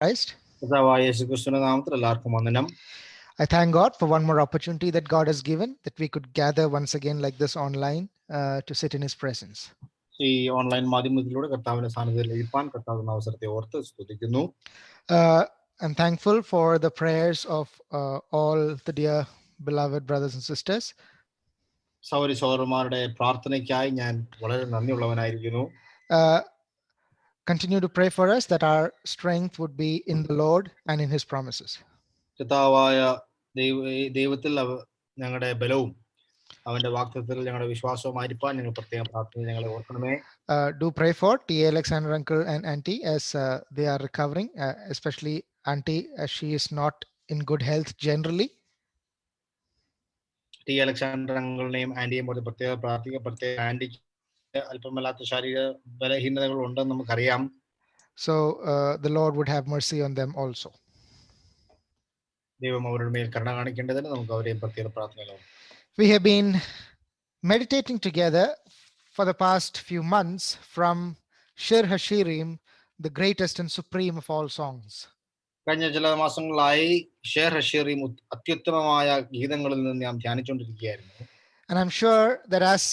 Christ. കർത്താവായ യേശുക്രിസ്തുവിന്റെ നാമത്തിൽ എല്ലാവർക്കും വന്ദനം. I thank God for one more opportunity that God has given, that we could gather once again like this online to sit in His presence. ഈ online മാധ്യമത്തിലൂടെ കർത്താവിന്റെ സാന്നിധ്യത്തിൽ ഇരിപ്പാൻ കർത്താവിന്റെ അവസരത്തെ ഓർത്ത് സ്തുതിക്കുന്നു. I'm thankful for the prayers of all the dear beloved brothers and sisters. സഹോദരി സഹോദരന്മാരുടെ പ്രാർത്ഥനയ്ക്കായി ഞാൻ വളരെ നന്ദിയുള്ളവനായിരിക്കുന്നു. Continue to pray for us that our strength would be in the Lord and in His promises. കർത്താവായ ദൈവത്തിൽ ഞങ്ങളുടെ ബലവും അവന്റെ വാഗ്ദത്തത്തിൽ ഞങ്ങളുടെ വിശ്വാസവുമായിരിക്കാൻ ഞങ്ങൾ പ്രത്യേകം പ്രാർത്ഥന ഞങ്ങളെ ഓർക്കണമേ. Do pray for T. Alexander uncle and auntie as they are recovering, especially auntie as she is not in good health generally. T Alexander അങ്കിളിനെയും ആന്റിയെയും പോലെ പ്രത്യേക പ്രാർത്ഥിക്കുക. പ്രത്യേക ആന്റിക്ക് അല്പമല്ലാത്ത ശാരീരിക ബലഹീനതകൾ ഉണ്ടെന്ന് നമുക്കറിയാം. So the Lord would have mercy on them also. ദൈവം അവരുടെ മേൽ കരുണ കാണിക്കേണ്ടതിന് നമുക്ക് അവരെയും പ്രത്യേക പ്രാർത്ഥനകളാണ്. We have been meditating together for the past few months from Shir Hashirim, the greatest and supreme of all songs. കഴിഞ്ഞ ചില മാസങ്ങളായി ഷേർ ഹഷീറിം അത്യുത്തമമായ ഗീതങ്ങളിൽ നിന്ന് നാം ധ്യാനിച്ചുകൊണ്ടിരിക്കുകയായിരുന്നു. And I'm sure that as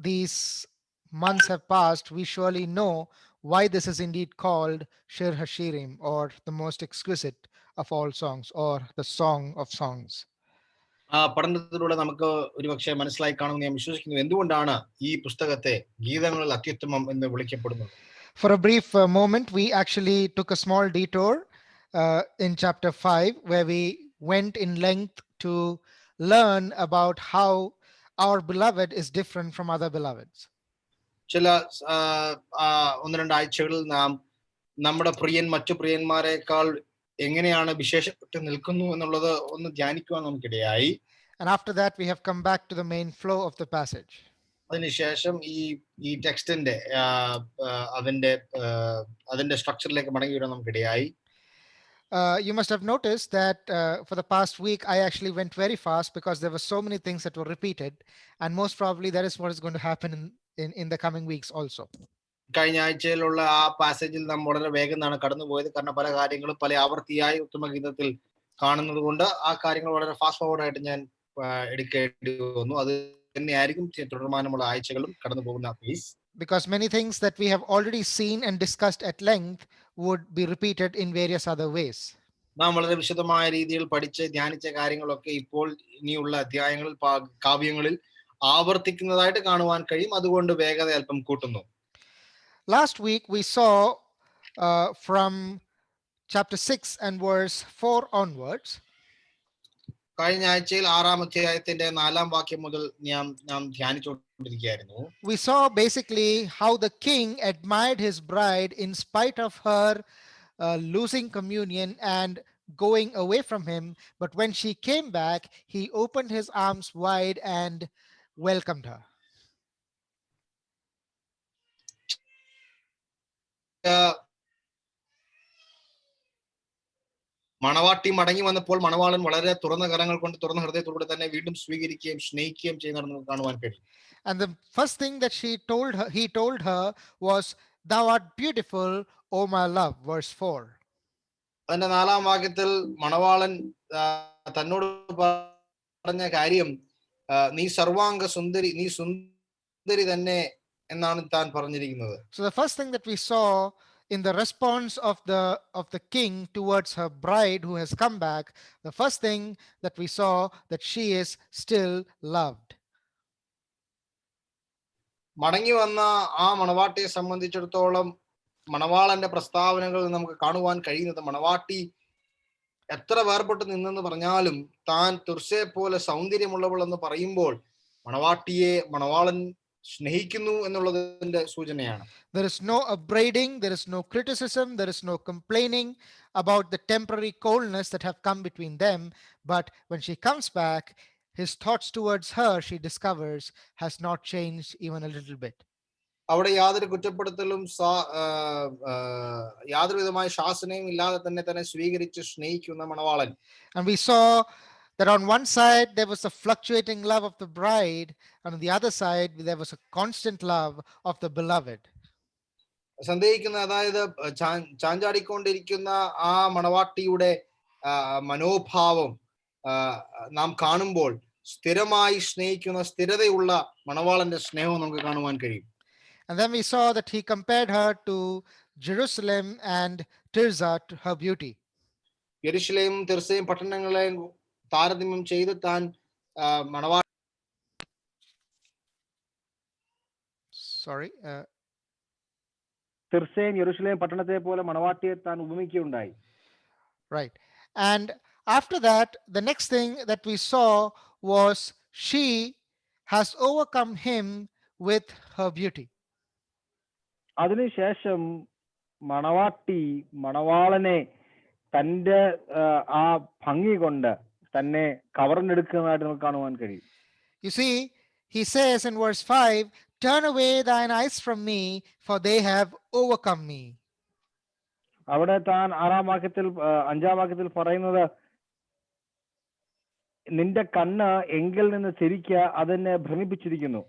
these months have passed, we surely know why this is indeed called Shir Hashirim, or the most exquisite of all songs, or the song of songs. പഠനത്തിലൂടെ നമുക്ക് ഒരുപക്ഷെ മനസ്സിലായി കാണുമെന്ന് ഞാൻ വിശ്വസിക്കുന്നു എന്തുകൊണ്ടാണ് ഈ പുസ്തകത്തെ ഗീതങ്ങളിൽ അത്യുത്തമം എന്ന് വിളിക്കപ്പെടുന്നത്. For a brief moment, we actually took a small detour in chapter 5, where we went in length to learn about how our beloved is different from other beloveds. ചില ഒന്ന് രണ്ട് ആഴ്ചകളിൽ നാം നമ്മുടെ പ്രിയൻ മറ്റു പ്രിയന്മാരെക്കാൾ എങ്ങനെയാണ് വിശേഷപ്പെട്ട് നിൽക്കുന്നു എന്നുള്ളത് ഒന്ന് ധ്യാനിക്കുവാൻ നമുക്കിടയായി. And after that we have come back to the main flow of the passage. അതിനുശേഷം ഈ ടെക്സ്റ്റിന്റെ അതിന്റെ സ്ട്രക്ചറിലേക്ക് മടങ്ങി വരാൻ നമുക്കിടയായി. You must have noticed that for the past week I actually went very fast because there were so many things that were repeated, and most probably that is what is going to happen in the coming weeks also. കഴിഞ്ഞ ആഴ്ചയിലുള്ള ആ പാസേജിൽ നാം വളരെ വേഗം കടന്നുപോയത്. കാരണം പല കാര്യങ്ങളും പല ആവർത്തിയായി ഉത്തമഗീതത്തിൽ കാണുന്നത് കൊണ്ട് ആ കാര്യങ്ങൾ വളരെ ഫാസ്റ്റ് ഫോർവേഡ് ആയിട്ട് ഞാൻ എടുക്കേണ്ടി വന്നു. അത് തന്നെയായിരിക്കും തുടർമാനമുള്ള ആഴ്ചകളും കടന്നു പോകുന്ന piece. Because many things that we have already seen and discussed at length would be repeated in various other ways. നാം വളരെ വിശദമായ രീതിയിൽ പഠിച്ച് ധ്യാനിച്ച കാര്യങ്ങളൊക്കെ ഇപ്പോൾ ഇനിയുള്ള അധ്യായങ്ങളിൽ കാവ്യങ്ങളിൽ ആവർത്തിക്കുന്നതായിട്ട് കാണുവാൻ കഴിയും. അതുകൊണ്ട് വേഗത അല്പം കൂട്ടുന്നു. Last week we saw from chapter 6 and verse 4 onwards. കഴിഞ്ഞ ആഴ്ചയിൽ 6-ാം അധ്യായത്തിന്റെ 4-ാം വാക്യം മുതൽ നാം ധ്യാനിച്ചുകൊണ്ടിരിക്കുകയായിരുന്നു. We saw basically how the king admired his bride in spite of her losing communion and going away from him, but when she came back he opened his arms wide and welcomed her. മണവാട്ടി മടങ്ങി വന്നപ്പോൾ മണവാളൻ വളരെ തുറന്ന കരങ്ങൾ കൊണ്ട് തുറന്ന ഹൃദയത്തോടെ തന്നെ വീണ്ടും സ്വീകരിക്കുകയും സ്നേഹിക്കുകയും ചെയ്യുന്നതെന്ന് കാണുവാൻ കഴിയും. And the first thing that he told her was, "Thou art beautiful, O my love," verse 4. അതിന്റെ 4-ാം വാക്യത്തിൽ മണവാളൻ തന്നോട് പറഞ്ഞ കാര്യം, നീ സർവാംഗ സുന്ദരി, നീ സുന്ദരി തന്നെ എന്നാണ് താൻ പറഞ്ഞിരിക്കുന്നത്. So the first thing that we saw in the response of the king towards her bride who has come back, the first thing that we saw that she is still loved. മടങ്ങി വന്ന ആ മണവാട്ടിയെ സംബന്ധിച്ചിടത്തോളം മണവാളന്റെ പ്രസ്താവനകൾ നമുക്ക് കാണുവാൻ കഴിയുന്നത്, മണവാട്ടി എത്ര വേർപെട്ട് നിന്നെന്ന് പറഞ്ഞാലും താൻ തുർസയെ പോലെ സൗന്ദര്യമുള്ളവൾ എന്ന് പറയുമ്പോൾ മണവാളൻ സ്നേഹിക്കുന്നു എന്നുള്ളതിന്റെ സൂചനയാണ്. There is no upbraiding, there is no criticism, there is no complaining about the temporary coldness that have come between them, but when she comes back, his thoughts towards her, she discovers, has not changed even a little bit. അവിടെ യാതൊരു കുറ്റപ്പെടുത്തലും യാതൊരു വിധമായ ശാസനയും ഇല്ലാതെ തന്നെ സ്വീകരിച്ച് സ്നേഹിക്കുന്ന മണവാളൻ. And we saw that on one side there was a fluctuating love of the bride, and on the other side there was a constant love of the beloved. സന്ദേഹിക്കുന്ന, അതായത് ചാഞ്ചാടിക്കൊണ്ടിരിക്കുന്ന ആ മണവാട്ടിയുടെ മനോഭാവം നാം കാണുമ്പോൾ സ്ഥിരമായി സ്നേഹിക്കുന്ന സ്ഥിരതയുള്ള മണവാളന്റെ സ്നേഹവും നമുക്ക് കാണുവാൻ കഴിയും. And then we saw that he compared her to Jerusalem and Tirzah, to her beauty. യെരുശലേം തിർസയും പട്ടണങ്ങളെ താരതമ്യം ചെയ്ത് താൻ മണവാട്ടി തിർസയും യെരുശലേം പട്ടണത്തെ പോലെ മണവാട്ടിയെ താൻ ഉപമിക്കുകയുണ്ടായി. Right. And after that, the next thing that we saw was she has overcome him with her beauty. അതിനുശേഷം മണവാട്ടി മണവാളനെ തന്റെ ആ ഭംഗി കൊണ്ട് തന്നെ കവർന്നെടുക്കുന്നതായിട്ട് നമുക്ക് കാണുവാൻ കഴിയും. You see, he says in verse 5, "Turn away thine eyes from me, for they have overcome me." അവിടെ താൻ 5-ാം വാക്യത്തിൽ പറയുന്നത്, നിന്റെ കണ്ണ് എങ്കിൽ നിന്ന് തിരിക്കുക, അതെന്നെ ഭ്രമിപ്പിച്ചിരിക്കുന്നു.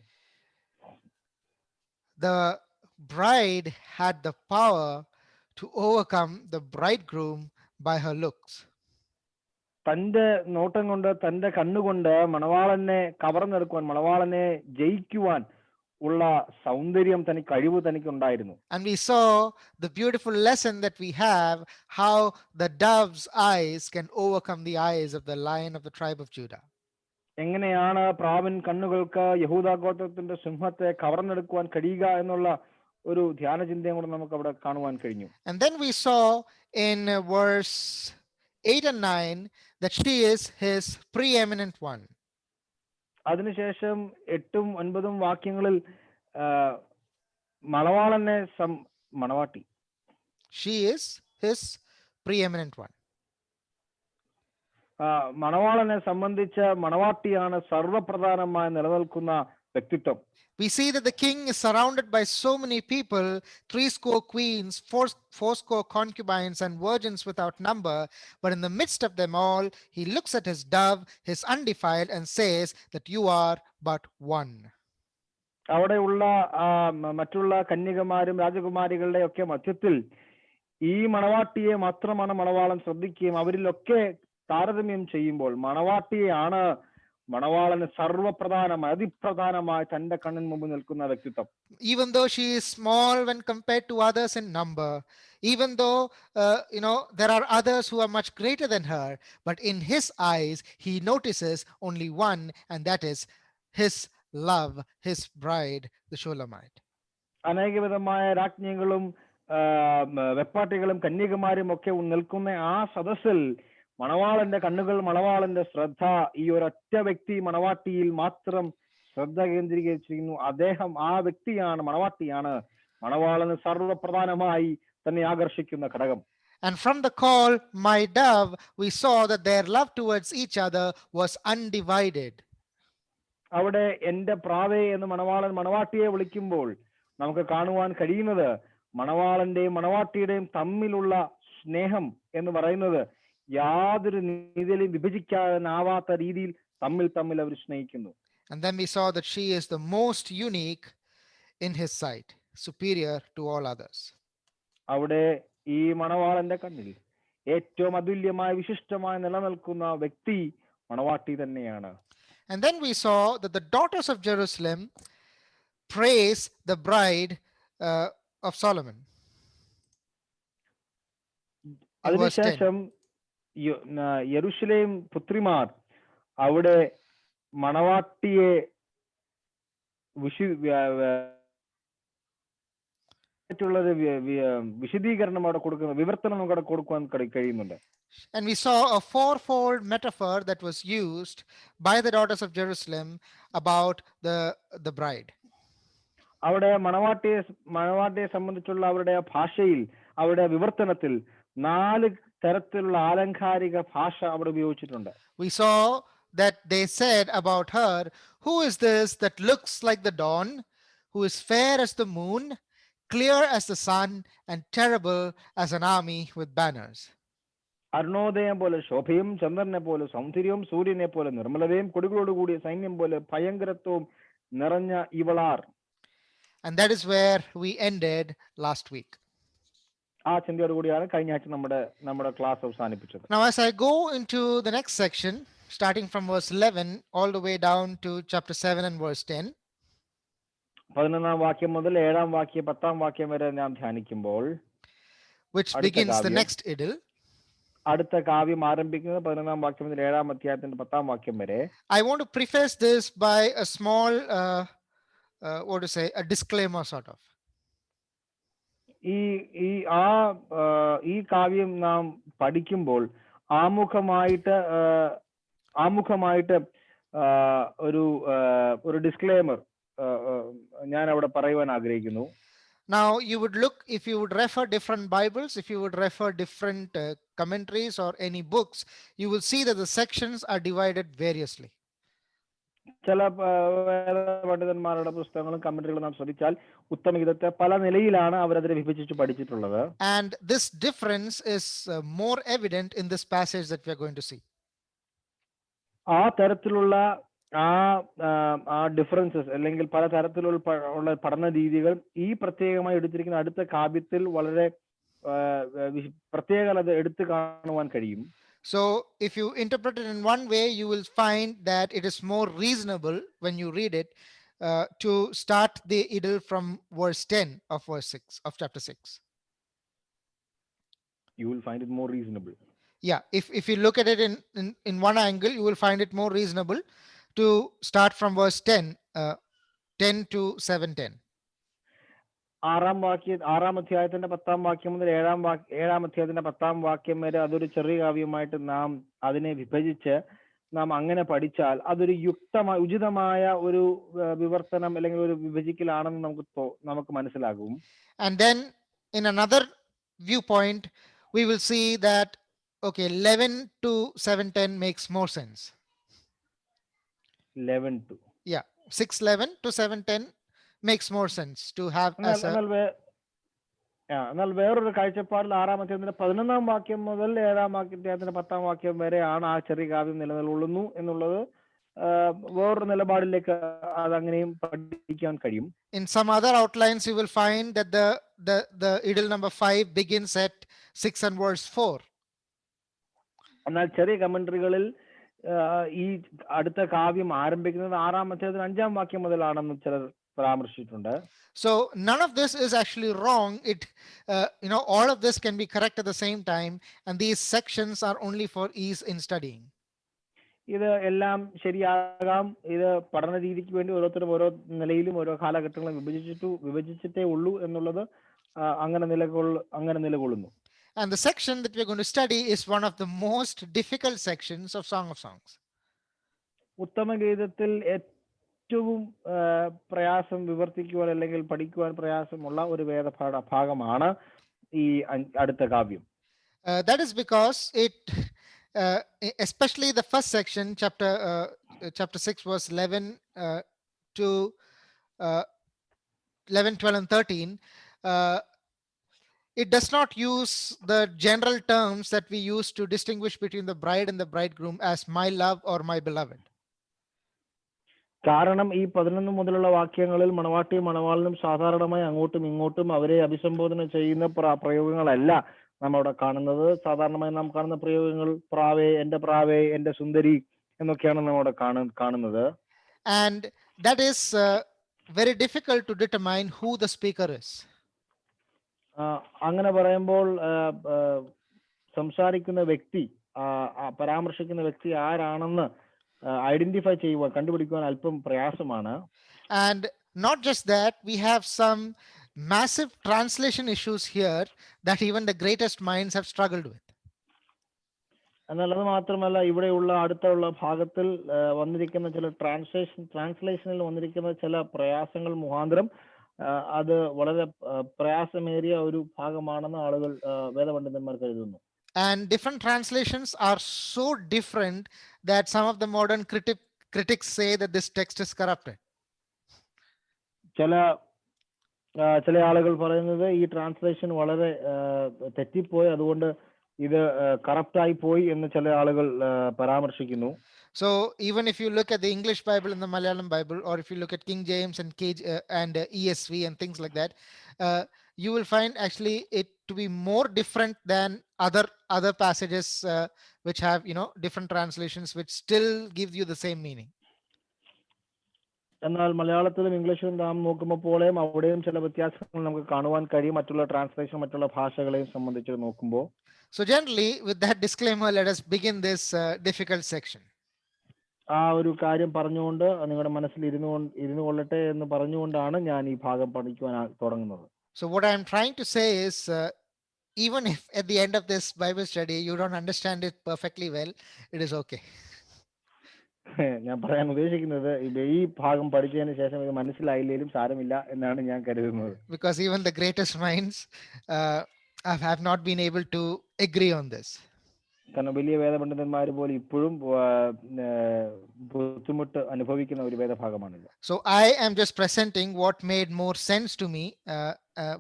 The bride had the power to overcome the bridegroom by her looks. തന്റെ നോട്ടം കൊണ്ട്, തന്റെ കണ്ണുകൊണ്ട് മണവാളനെ കവർന്നെടുക്കുവാൻ, മണവാളനെ ജയിക്കുവാൻ ഉള്ള സൗന്ദര്യം കഴിവ് തനിക്കുണ്ടായിരുന്നു. And we saw the beautiful lesson that we have, how the dove's eyes can overcome the eyes of the lion of the tribe of Judah. എങ്ങനെയാണ് പ്രാവിൻ കണ്ണുകൾക്ക് യഹൂദാ ഗോത്രത്തിന്റെ സിംഹത്തെ കവർന്നെടുക്കുവാൻ കഴിയുക എന്നുള്ള ഒരു ധ്യാനചിന്തയും കൂടെ നമുക്ക് അവിടെ കാണുവാൻ കഴിഞ്ഞു. And then we saw in verse 8 and 9 that she is his preeminent one. അതിനുശേഷം 8ഉം 9ഉം വാക്യങ്ങളിൽ മണവാളനെ മണവാട്ടി, she is his preeminent one. മണവാളനെ സംബന്ധിച്ച് മണവാട്ടിയാണ് സർവപ്രധാനമായി നിലനിൽക്കുന്ന വ്യക്തിത്വം. We see that the king is surrounded by so many people, 70 queens, 80 concubines, and virgins without number. But in the midst of them all, he looks at his dove, his undefiled, and says that you are but one. അവിടെയുള്ള മറ്റുള്ള കന്യകമാരും രാജകുമാരികളുടെ ഒക്കെ മധ്യത്തിൽ ഈ മണവാട്ടിയെ മാത്രമാണ് മണവാളൻ ശ്രദ്ധിക്കുകയും അവരിലൊക്കെ താരതമ്യം ചെയ്യുമ്പോൾ മണവാട്ടിയെയാണ് മണവാളന് സർവപ്രധാനമായി, അതിപ്രധാനമായി തന്റെ കണ്ണിന് മുമ്പ് നിൽക്കുന്ന വ്യക്തിത്വം. Even though she is small when compared to others in number, even though there are others who are much greater than her, but in his eyes he notices only one, and that is his love, his bride, the Shulamite. അനേകവിധമായ രാജ്ഞികളും വെപ്പാട്ടികളും കന്യകമാരും ഒക്കെ നിൽക്കുന്ന ആ സദസ്സിൽ മണവാളന്റെ കണ്ണുകൾ, മണവാളന്റെ ശ്രദ്ധ ഈ ഒരൊറ്റ വ്യക്തി മണവാട്ടിയിൽ മാത്രം ശ്രദ്ധ കേന്ദ്രീകരിച്ചിരിക്കുന്നു. അദ്ദേഹം, ആ വ്യക്തിയാണ്, മണവാട്ടിയാണ് മണവാളന് സർവപ്രധാനമായി തന്നെ ആകർഷിക്കുന്ന ഘടകം. And from the call, my dove, we saw that their love towards each other was undivided. അവിടെ എന്റെ പ്രാവേ എന്ന് മണവാളൻ മണവാട്ടിയെ വിളിക്കുമ്പോൾ നമുക്ക് കാണുവാൻ കഴിയുന്നത് മണവാളന്റെയും മണവാട്ടിയുടെയും തമ്മിലുള്ള സ്നേഹം എന്ന് പറയുന്നത് യാതൊരു രീതിയിലും വിഭജിക്കാനാവാത്ത രീതിയിൽ തമ്മിൽ അവർ സ്നേഹിക്കുന്നു. And then we saw that she is the most unique in his sight, superior to all others. അവിടെ ഈ മണവാളന്റെ കണ്ണിൽ ഏറ്റവും അതുല്യമായ വിശിഷ്ടമായി നിലനിൽക്കുന്ന വ്യക്തി മണവാട്ടി തന്നെയാണ്. And then we saw that the daughters of Jerusalem praise the bride of Solomon. അതിനുശേഷം യെരുശലേം പുത്രിമാർ അവിടെ മണവാട്ടിയെ വിശദീകരണം അവിടെ കൊടുക്കുന്ന വിവർത്തനം അവിടെ കൊടുക്കുവാൻ കഴിയുന്നുണ്ട്. And we saw a fourfold metaphor that was used by the daughters of Jerusalem about the bride. അവിടെ മണവാട്ടിയെ സംബന്ധിച്ചുള്ള അവരുടെ ഭാഷയിൽ, അവരുടെ വിവർത്തനത്തിൽ 4 തരത്തിലുള്ള ആലങ്കാരിക ഭാഷ അവിടെ ഉപയോഗിച്ചിട്ടുണ്ട്. We saw that they said about her, "Who is this that looks like the dawn, who is fair as the moon, clear as the sun, and terrible as an army with banners?" അരുണോദയം പോലെ ശോഭയും ചന്ദ്രനെ പോലെ സൗന്ദര്യവും സൂര്യനെ പോലെ നിർമ്മലതയും കൊടികളോട് കൂടിയ സൈന്യം പോലെ ഭയങ്കരത്വവും നിറഞ്ഞ ഇവളാർ. And that is where we ended last week. ആ ചിന്തയോട് കൂടിയാണ് കഴിഞ്ഞ ആഴ്ച നമ്മുടെ ക്ലാസ് അവസാനിപ്പിച്ചത്. Now, as I go into the next section, starting from verse 11 all the way down to chapter 7 and verse 10, 11-ാം വാക്യം മുതൽ 7-ാം വാക്യം 10-ാം വാക്യം വരെ നാം ധ്യാനിക്കുമ്പോൾ, which begins the next idyll, അടുത്ത കാവ്യം ആരംഭിക്കുന്നത് 11-ാം വാക്യം മുതൽ 7-ാം അധ്യായത്തിന്റെ 10-ാം വാക്യം വരെ. I want to preface this by a small a disclaimer sort of. ഈ കാവ്യം നാം പഠിക്കുമ്പോൾ ആമുഖമായിട്ട് ഒരു ഡിസ്ക്ലെയിമർ ഞാൻ അവിടെ പറയുവാൻ ആഗ്രഹിക്കുന്നു. Now you would look, if you would refer different Bibles, if you would refer different commentaries or any books, you will see that the sections are divided variously. ചില പണ്ഡിതന്മാരുടെ പുസ്തകങ്ങളും കമന്ററികളും നാം ശ്രദ്ധിച്ചാൽ ഉത്തമഗീതത്തെ പല നിലയിലാണ് അവരതിനെ വിഭജിച്ച് പഠിച്ചിട്ടുള്ളത്. And this difference is more evident in this passage that we are going to see. ആ തരത്തിലുള്ള ആ ഡിഫറൻസസ് അല്ലെങ്കിൽ പല തരത്തിലുള്ള പഠന രീതികൾ ഈ പ്രത്യേകമായി എടുത്തിരിക്കുന്ന അടുത്ത കാവ്യത്തിൽ വളരെ പ്രത്യേകത എടുത്തു കാണുവാൻ കഴിയും. So if you interpret it in one way, you will find that it is more reasonable when you read it to start the idyll from verse 10 of verse 6 of chapter 6. You will find it more reasonable. Yeah, if you look at it in one angle, you will find it more reasonable to start from verse 10 to 7:10. 6-ാം അധ്യായത്തിന്റെ 10-ാം വാക്യം മുതൽ 7-ാം അധ്യായത്തിന്റെ 10-ാം വാക്യം വരെ അതൊരു ചെറിയ കാവ്യമായിട്ട് നാം അതിനെ വിഭജിച്ച് നാം അങ്ങനെ പഠിച്ചാൽ അതൊരു ഉചിതമായ ഒരു വിവർത്തനം അല്ലെങ്കിൽ ഒരു വിഭജിക്കലാണെന്ന് നമുക്ക് മനസ്സിലാകും. And then in another viewpoint, we will see that 11 to 7:10 makes more sense. 6:11 to 7:10 makes more sense to have as a. എന്നാൽ വേറൊരു കാഴ്ചപ്പാടിൽ 6-ാം അധ്യായത്തിന്റെ 11-ാം വാക്യം മുതൽ 7-ാം അധ്യായത്തിന്റെ 10-ാം വാക്യം വരെയാണ് ആ ചെറിയ കാവ്യം നിലനിൽക്കുന്നു എന്നുള്ളത് വേറൊരു നിലപാടിലേക്ക് അതങ്ങനെയും പഠിക്കാൻ കഴിയും. In some other outlines you will find that the idyll number 5 begins at 6 and verse 4. എന്നാൽ ചെറിയ കമന്ററികളിൽ ഈ അടുത്ത കാവ്യം ആരംഭിക്കുന്നത് 6-ാം അധ്യായത്തിന് 5-ാം വാക്യം മുതലാണെന്ന് ചിലർ പരാമർശിച്ചിട്ടുണ്ട്. So none of this is actually wrong. All of this can be correct at the same time, and these sections are only for ease in studying. ഇത് എല്ലാം ശരിയാകാം. ഇത് പഠന രീതിക്ക് വേണ്ടി ഓരോരുത്തരും ഓരോ നിലയിലും ഓരോ കാലഘട്ടങ്ങളും വിഭജിച്ചിട്ടേ ഉള്ളൂ എന്നുള്ളത് അങ്ങനെ നിലകൊള്ളുന്നു. And the section that we're going to study is one of the most difficult sections of Song of Songs. ഉത്തമഗീതത്തിൽ ഏറ്റവും പ്രയാസം വിവർത്തിക്കുവാൻ അല്ലെങ്കിൽ പഠിക്കുവാൻ പ്രയാസമുള്ള ഒരു ഭാഗമാണ് ഈ അടുത്ത കാവ്യം. That is because it especially the first section, chapter 6 verse 11 to 11, 12 and 13, it does not use the general terms that we use to distinguish between the bride and the bridegroom as my love or my beloved. കാരണം ഈ 11 മുതലുള്ള വാക്യങ്ങളിൽ മണവാട്ടിയും മണവാളനും സാധാരണമായി അങ്ങോട്ടും ഇങ്ങോട്ടും അവരെ അഭിസംബോധന ചെയ്യുന്ന പ്രയോഗങ്ങളല്ല നാം അവിടെ കാണുന്നത്. സാധാരണമായി നാം കാണുന്ന പ്രയോഗങ്ങൾ പ്രാവേ, എന്റെ സുന്ദരി എന്നൊക്കെയാണ് നാം അവിടെ കാണുന്നത്. And that is very difficult to determine who the speaker is. അങ്ങനെ പറയുമ്പോൾ സംസാരിക്കുന്ന വ്യക്തി, പരാമർശിക്കുന്ന വ്യക്തി ആരാണെന്ന് ഐഡന്റിഫൈ ചെയ്യുവാൻ, കണ്ടുപിടിക്കുവാൻ അല്പം പ്രയാസമാണ്. And not just that, we have some massive translation issues here that even the greatest minds have struggled with. എന്നാൽ അത് മാത്രമല്ല, ഇവിടെയുള്ള അടുത്തുള്ള ഭാഗത്തിൽ വന്നിരിക്കുന്ന ചില ട്രാൻസ്ലേഷനിൽ വന്നിരിക്കുന്ന ചില പ്രയാസങ്ങൾ മുഖാന്തരം അത് വളരെ പ്രയാസമേറിയ ഒരു ഭാഗമാണെന്ന് ആളുകൾ വേദപണ്ഡിതന്മാർ കരുതുന്നു. And different translations are so different that some of the modern critics say that this text is corrupted. ചില ആളുകൾ പറയുന്നത് ഈ ട്രാൻസ്ലേഷൻ വളരെ തെറ്റിപ്പോയി, അതുകൊണ്ട് ഇത് കറപ്റ്റായി പോയി എന്ന് ചില ആളുകൾ പരാമർശിക്കുന്നു. So even if you look at the English Bible and the Malayalam Bible, or if you look at King James and ESV and things like that, you will find actually it to be more different than other passages which have different translations which still give you the same meaning. എന്നാൽ മലയാളത്തിലും ഇംഗ്ലീഷിലും നാം നോക്കുമ്പോഴേയും അവിടെയും ചില വ്യത്യാസങ്ങൾ നമുക്ക് കാണുവാൻ കഴിയും മറ്റുള്ള ട്രാൻസ്ലേഷൻ മറ്റുള്ള ഭാഷകളെയും സംബന്ധിച്ച് നോക്കുമ്പോൾ. So generally, with that disclaimer, let us begin this difficult section. ആ ഒരു കാര്യം പറഞ്ഞുകൊണ്ട് നിങ്ങളുടെ മനസ്സിൽ ഇരുന്നു കൊള്ളട്ടെ എന്ന് പറഞ്ഞുകൊണ്ടാണ് ഞാൻ ഈ ഭാഗം പഠിക്കുവാൻ തുടങ്ങുന്നത്. So what I am trying to say is, even if at the end of this Bible study you don't understand it perfectly well, it is okay. ഞാൻ പറയാൻ ഉദ്ദേശിക്കുന്നത് ഈ ഭാഗം പഠിച്ചതിന് ശേഷം ഇത് മനസ്സിലായില്ലേലും സാരമില്ല എന്നാണ് ഞാൻ കരുതുന്നത്. Because even the greatest minds have not been able to agree on this. കാരണം വലിയ വേദപണ്ഡിതന്മാർ പോലും ഇപ്പോഴും ബുദ്ധിമുട്ട് അനുഭവിക്കുന്ന ഒരു വേദഭാഗമാണിത്. So I am just presenting what made more sense to me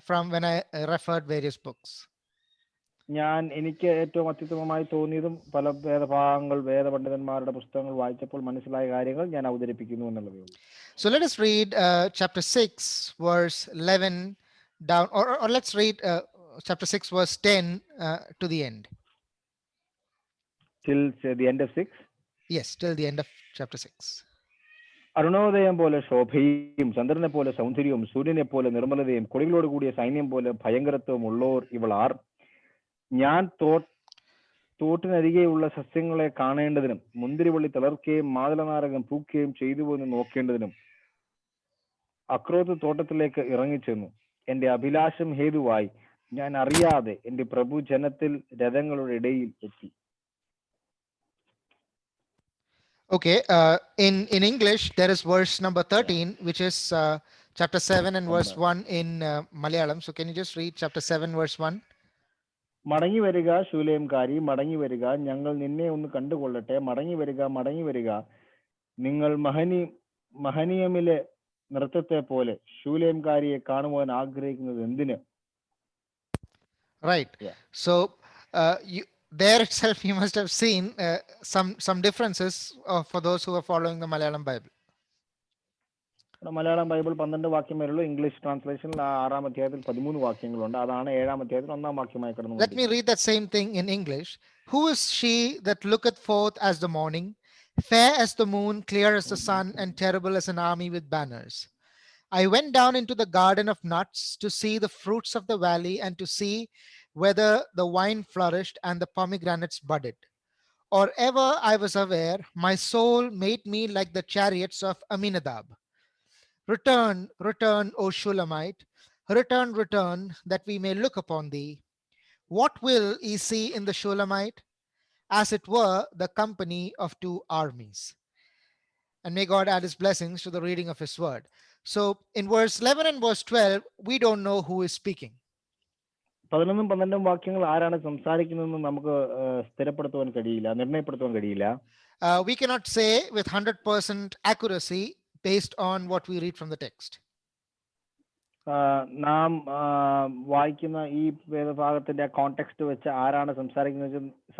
from when I referred various books. എനിക്ക് ഏറ്റവും അത്യുത്തമമായി തോന്നിയതും പല വേദപണ്ഡിതന്മാരുടെ പുസ്തകങ്ങൾ വായിച്ചപ്പോൾ മനസ്സിലായ കാര്യങ്ങൾ ഞാൻ അവതരിപ്പിക്കുന്നു എന്നുള്ളതേ ഉള്ളൂ. So let us read chapter 6 verse 11 down, or let's read chapter 6 verse 10 to the end. Till the end of 6? Yes, till the end of chapter 6. അരുണോദയം പോലെ ശോഭയും ചന്ദ്രനെ പോലെ സൗന്ദര്യവും സൂര്യനെ പോലെ നിർമ്മലതയും കൊടികളോട് കൂടിയ സൈന്യം പോലെ ഭയങ്കരത്വം ഉള്ളോർ ഇവളാർ. ഞാൻ തോട്ടിനരികെയുള്ള സസ്യങ്ങളെ കാണേണ്ടതിനും മുന്തിരിവള്ളി തളർക്കുകയും മാതളനാരകം പൂക്കുകയും ചെയ്തു എന്ന് നോക്കേണ്ടതിനും അക്രോത്ത് തോട്ടത്തിലേക്ക് ഇറങ്ങിച്ചെന്നു. എന്റെ അഭിലാഷം ഹേതുവായി ഞാൻ അറിയാതെ എന്റെ പ്രഭു ജനത്തിൽ രഥങ്ങളുടെ ഇടയിൽ എത്തി. Okay, in English there is verse number 13, which is chapter 7 and verse 1 in Malayalam. So can you just read chapter 7 verse 1? മടങ്ങി വരിക ശൂലേംകാരി, മടങ്ങി വരിക, ഞങ്ങൾ നിന്നെ ഒന്ന് കണ്ടുകൊള്ളട്ടെ. മടങ്ങി വരിക, മടങ്ങി വരിക, നിങ്ങൾ മഹനീയമിലെ നൃത്തത്തെ പോലെ ശൂലേംകാരിയെ കാണുവാൻ ആഗ്രഹിക്കുന്നത് എന്തിന്? Right. Yeah. So there itself you must have seen some differences for those who are following the Malayalam Bible. Malayalam Bible 12 വാക്യം വരെയുള്ളൂ. ഇംഗ്ലീഷ് ട്രാൻസ്ലേഷനിൽ 6-ാം അധ്യായത്തിൽ 13 വാക്യങ്ങളുണ്ട്. അതാണ് 7-ാം അധ്യായത്തിൽ 1-ാം വാക്യമായി കടന്നു. Let me read that same thing in English. Who is she that looketh forth as the morning, fair as the moon, clear as the sun, and terrible as an army with banners? I went down into the garden of nuts to see the fruits of the valley, and to see whether the vine flourished and the pomegranates budded. Or ever I was aware, my soul made me like the chariots of Aminadab. Return, return, O Shulamite, return, return, that we may look upon thee. What will ye see in the Shulamite? As it were the company of two armies. And may God add his blessings to the reading of his word. So in verse 11 and verse 12, we don't know who is speaking. 11-12 വാക്യങ്ങൾ ആരാണ് സംസാരിക്കുന്നതെന്ന് നമുക്ക് സ്ഥിരപ്പെടുത്തുവാൻ കഴിയില്ല, നിർണയപ്പെടുത്തുവാൻ കഴിയില്ല. We cannot say with 100% accuracy based on what we read from the text. നാം വായിക്കുന്ന ഈ വേദഭാഗത്തിന്റെ context വെച്ച് ആരാണ്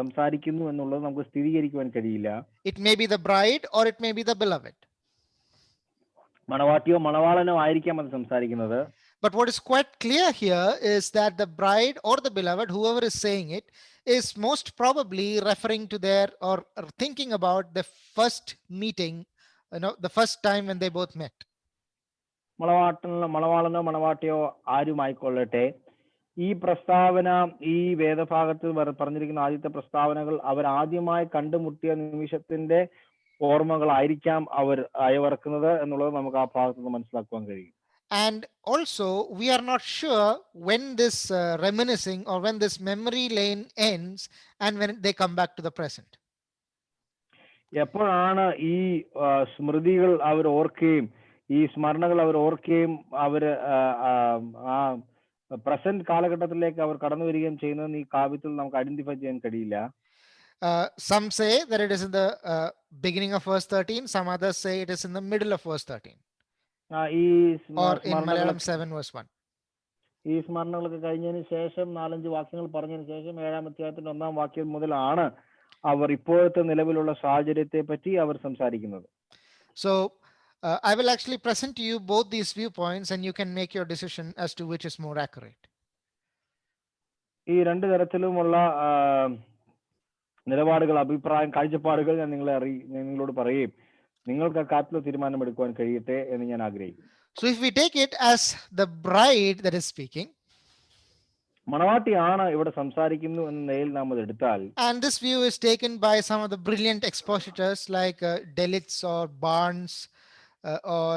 സംസാരിക്കുന്നു എന്നുള്ളത് നമുക്ക് സ്ഥിരീകരിക്കുവാൻ കഴിയില്ല. It may be the bride or it may be the beloved. മണവാട്ടിയോ മണവാളനോ ആയിരിക്കാം അത് സംസാരിക്കുന്നത്. But what is quite clear here is that the bride or the beloved, whoever is saying it, is most probably referring to their or thinking about the first meeting, the first time when they both met. മണവാളനോ മണവാട്ടിയോ ആരുമായിക്കൊള്ളട്ടെ, ഈ പ്രസ്താവന ഈ വേദഭാഗത്ത് പറഞ്ഞിരിക്കുന്ന ആദ്യത്തെ പ്രസ്താവനകൾ അവർ ആദ്യമായി കണ്ടുമുട്ടിയ നിമിഷത്തിന്റെ ഓർമ്മകളായിരിക്കാം അവർ അയവർക്കുന്നത് എന്നുള്ളത് നമുക്ക് ആ ഭാഗത്ത് നിന്ന് മനസ്സിലാക്കുവാൻ കഴിയും. And also we are not sure when this reminiscing or when this memory lane ends and when they come back to the present. എപ്പോഴാണ് ഈ സ്മൃതികൾ അവർ ഓർക്കുകയും ഈ സ്മരണകൾ അവർ ഓർക്കുകയും അവർ ആ പ്രസന്റ് കാലഘട്ടത്തിലേക്ക് അവർ കടന്നു വരികയും ചെയ്യുന്നതെന്ന് ഈ കാവ്യത്തിൽ നമുക്ക് ഐഡന്റിഫൈ ചെയ്യാൻ കഴിയില്ല. Some say that it is in the beginning of verse 13, some others say it is in the middle of verse 13. Or in Malayalam 7 verse 1. ഈ സ്മരണകളൊക്കെ കഴിഞ്ഞതിന് ശേഷം 4-5 വാക്യങ്ങൾ പറഞ്ഞതിന് ശേഷം 7-ാം അധ്യായത്തിന്റെ 1-ാം വാക്യം മുതലാണ് അവർ ഇപ്പോഴത്തെ നിലവിലുള്ള സാഹചര്യത്തെ പറ്റി അവർ സംസാരിക്കുന്നത്. So I will actually present to you both these viewpoints and you can make your decision as to which is more accurate. ഈ രണ്ട് തരത്തിലുമുള്ള നിലപാടുകൾ, അഭിപ്രായം, കാഴ്ചപ്പാടുകൾ ഞാൻ നിങ്ങളോട് പറയുകയും നിങ്ങൾക്ക് ആ കാര്യത്തിൽ തീരുമാനമെടുക്കുവാൻ കഴിയട്ടെ എന്ന് ഞാൻ ആഗ്രഹിക്കുന്നു. So if we take it as the bride that is speaking, മണവാട്ടിയാണ് ഇവിടെ സംസാരിക്കുന്നു എന്ന നിലയിൽ നാം അത് എടുത്താൽ, and this view is taken by some of the brilliant expositors like Delitzsch or Barnes or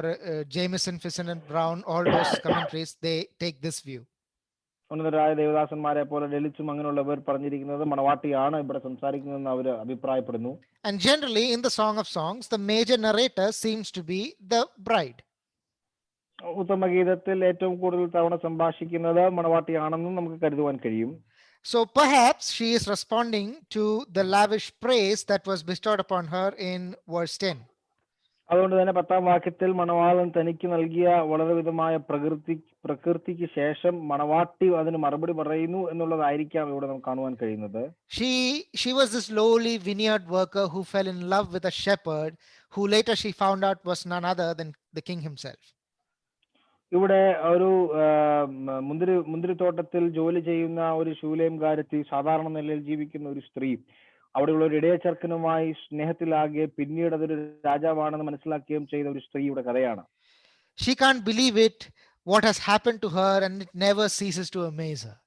Jameson, Fisson and Brown, all those commentaries, they take this view. ഉന്നതരായ ദേവദാസന്മാരെ പോലെ ഡെലിച്ചും അങ്ങനെയുള്ളവർ പറഞ്ഞിരിക്കുന്നത് മണവാട്ടിയാണ് ഇവിടെ സംസാരിക്കുന്നതെന്ന് അവർ അഭിപ്രായപ്പെടുന്നു. And generally in the Song of Songs, the major narrator seems to be the bride. ഉത്തമഗീതത്തിൽ ഏറ്റവും കൂടുതൽ തവണ സംഭാഷിക്കുന്നത് മണവാട്ടിയാണെന്നും നമുക്ക് കരുതുവാൻ കഴിയും. So perhaps she is responding to the lavish praise that was bestowed upon her in verse 10. അതുകൊണ്ട് തന്നെ 10-ാം വാക്യത്തിൽ മണവാളൻ തനിക്ക് നൽകിയ വളരെ വിധമായ പ്രകൃതിക്ക് ശേഷം മണവാട്ടി അതിന് മറുപടി പറയുന്നു എന്നുള്ളതായിരിക്കാം ഇവിടെ നമുക്ക് കാണുവാൻ കഴിയുന്നത്. She was this lowly vineyard worker who fell in love with a shepherd who later she found out was none other than the king himself. ഇവിടെ ഒരു മുന്തിരിത്തോട്ടത്തിൽ ജോലി ചെയ്യുന്ന ഒരു ശൂലേംകാരത്തി, സാധാരണ നിലയിൽ ജീവിക്കുന്ന ഒരു സ്ത്രീ, അവിടെയുള്ള ഒരു ഇടയച്ചർക്കനുമായി സ്നേഹത്തിലാകെ പിന്നീട് അതൊരു രാജാവാണെന്ന് മനസ്സിലാക്കുകയും ചെയ്ത ഒരു സ്ത്രീയുടെ കഥയാണ്. She can't believe it, what has happened to her, and it never ceases to amaze her.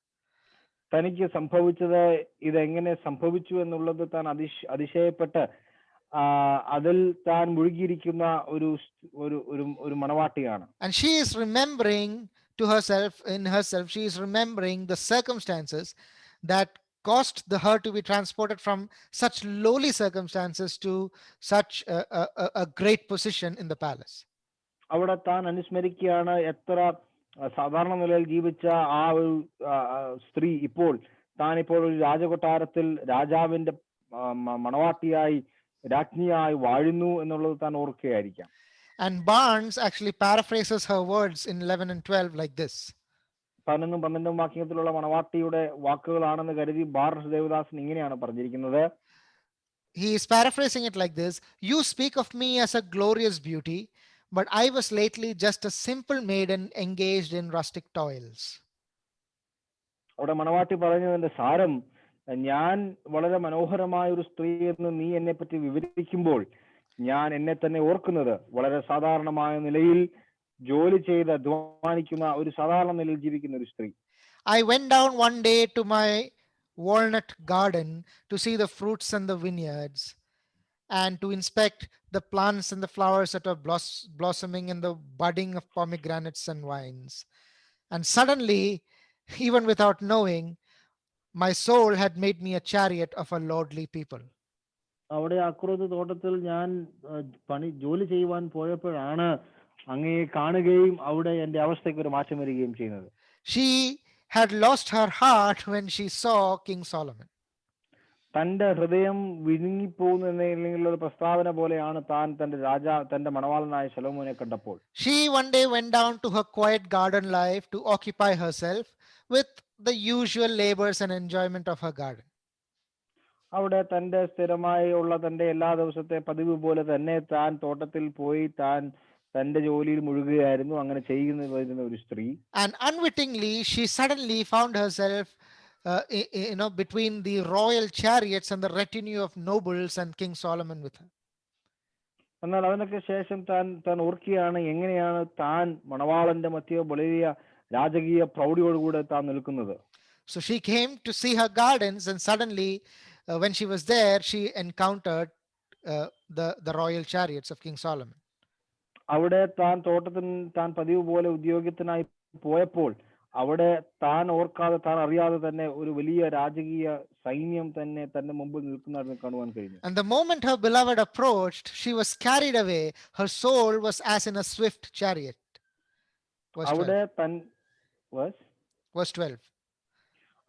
തനിക്ക് സംഭവിച്ചത് ഇതെങ്ങനെ സംഭവിച്ചു എന്നുള്ളത് താൻ അതിശയപ്പെട്ട് അതിൽ താൻ മുഴുകിയിരിക്കുന്ന ഒരു മണവാട്ടിയാണ്. And she is remembering to herself, she is remembering the circumstances that caused her to be transported from such lowly circumstances to such a great position in the palace. അവിടെ താൻ അനുസ്മരിക്കുകയാണ് എത്ര സാധാരണ നിലയിൽ ജീവിച്ച ആ ഒരു സ്ത്രീ ഇപ്പോൾ ഒരു രാജകൊട്ടാരത്തിൽ രാജാവിന്റെ മണവാട്ടിയായി, രാജ്ഞിയായി വാഴുന്നു എന്നുള്ളത് താൻ ഓർക്കുകയായിരിക്കാം. And Barnes actually paraphrases her words in 11 and 12 like this. 11-12 വാക്യത്തിലുള്ള മണവാട്ടിയുടെ വാക്കുകളാണെന്ന് കരുതി ബാർൺസ് ദേവദാസൻ ഇങ്ങനെയാണ് പറഞ്ഞിരിക്കുന്നത്. He is paraphrasing it like this: "You speak of me as a glorious beauty, but I was lately just a simple maiden engaged in rustic toils." അവിടെ മണവാട്ടി പറഞ്ഞതിന്റെ സാരം, ഞാൻ വളരെ മനോഹരമായ ഒരു സ്ത്രീ എന്ന് നീ എന്നെ പറ്റി വിവരിക്കുമ്പോൾ ഞാൻ എന്നെ തന്നെ ഓർക്കുന്നത് വളരെ സാധാരണമായ നിലയിൽ ജോലി ചെയ്ത് അധ്വാനിക്കുന്ന ഒരു സാധാരണ നിലയിൽ ജീവിക്കുന്ന ഒരു സ്ത്രീ. I went down one day to my walnut garden to see the fruits and the vineyards and to inspect the plants and the flowers that were blossoming and the budding of pomegranates and wines. And suddenly, even without knowing, my soul had made me a chariot of a lordly people. അവിടെ അക്രോത് തോട്ടത്തിൽ ഞാൻ ജോലി ചെയ്യുവാൻ പോയപ്പോഴാണ് അങ്ങയെ കാണുകയും അവിടെ എന്റെ അവസ്ഥയ്ക്ക് ഒരു മാറ്റം വരികയും ചെയ്യുന്നത്. She had lost her heart when she saw King Solomon. തന്റെ ഹൃദയം വിഴുങ്ങിപ്പോകുന്ന ഒരു പ്രസ്താവന പോലെയാണ് താൻ തന്റെ മണവാളനായ ശലോമോനെ കണ്ടപ്പോൾ. She one day went down to her quiet garden life to occupy herself with the usual labors and enjoyment of her garden. അവിടെ തന്റെ സ്ഥിരമായി ഉള്ള തന്റെ എല്ലാ ദിവസത്തെ പതിവ് പോലെ തന്നെ താൻ തോട്ടത്തിൽ പോയി തന്റെ ജോലിയിൽ മുഴുകുകയായിരുന്നു. അങ്ങനെ ചെയ്യുന്ന ഒരു സ്ത്രീ. And unwittingly she suddenly found herself between the royal chariots and the retinue of nobles and King Solomon with her. എന്നാൽ അതിനൊക്കെ ശേഷം താൻ ഓർക്കുകയാണ് എങ്ങനെയാണ് താൻ മണവാളന്റെ മധ്യ വലിയ രാജകീയ പ്രൗഢിയോടുകൂടെ താൻ നിൽക്കുന്നത്. So she came to see her gardens, and suddenly when she was there she encountered the royal chariots of King Solomon. അവിടെ താൻ പതിവ് പോലെ ഉദ്യോഗത്തിനായി പോയപ്പോൾ അവിടെ താൻ ഓർക്കാതെ താൻ അറിയാതെ തന്നെ ഒരു വലിയ രാജകീയ സൈന്യം തന്നെ തന്റെ മുമ്പിൽ നിൽക്കുന്നതായി കാണുവാൻ കഴിഞ്ഞു. And the moment her beloved approached, she was carried away. Her soul was as in a swift chariot. അവിടെ Verse 12.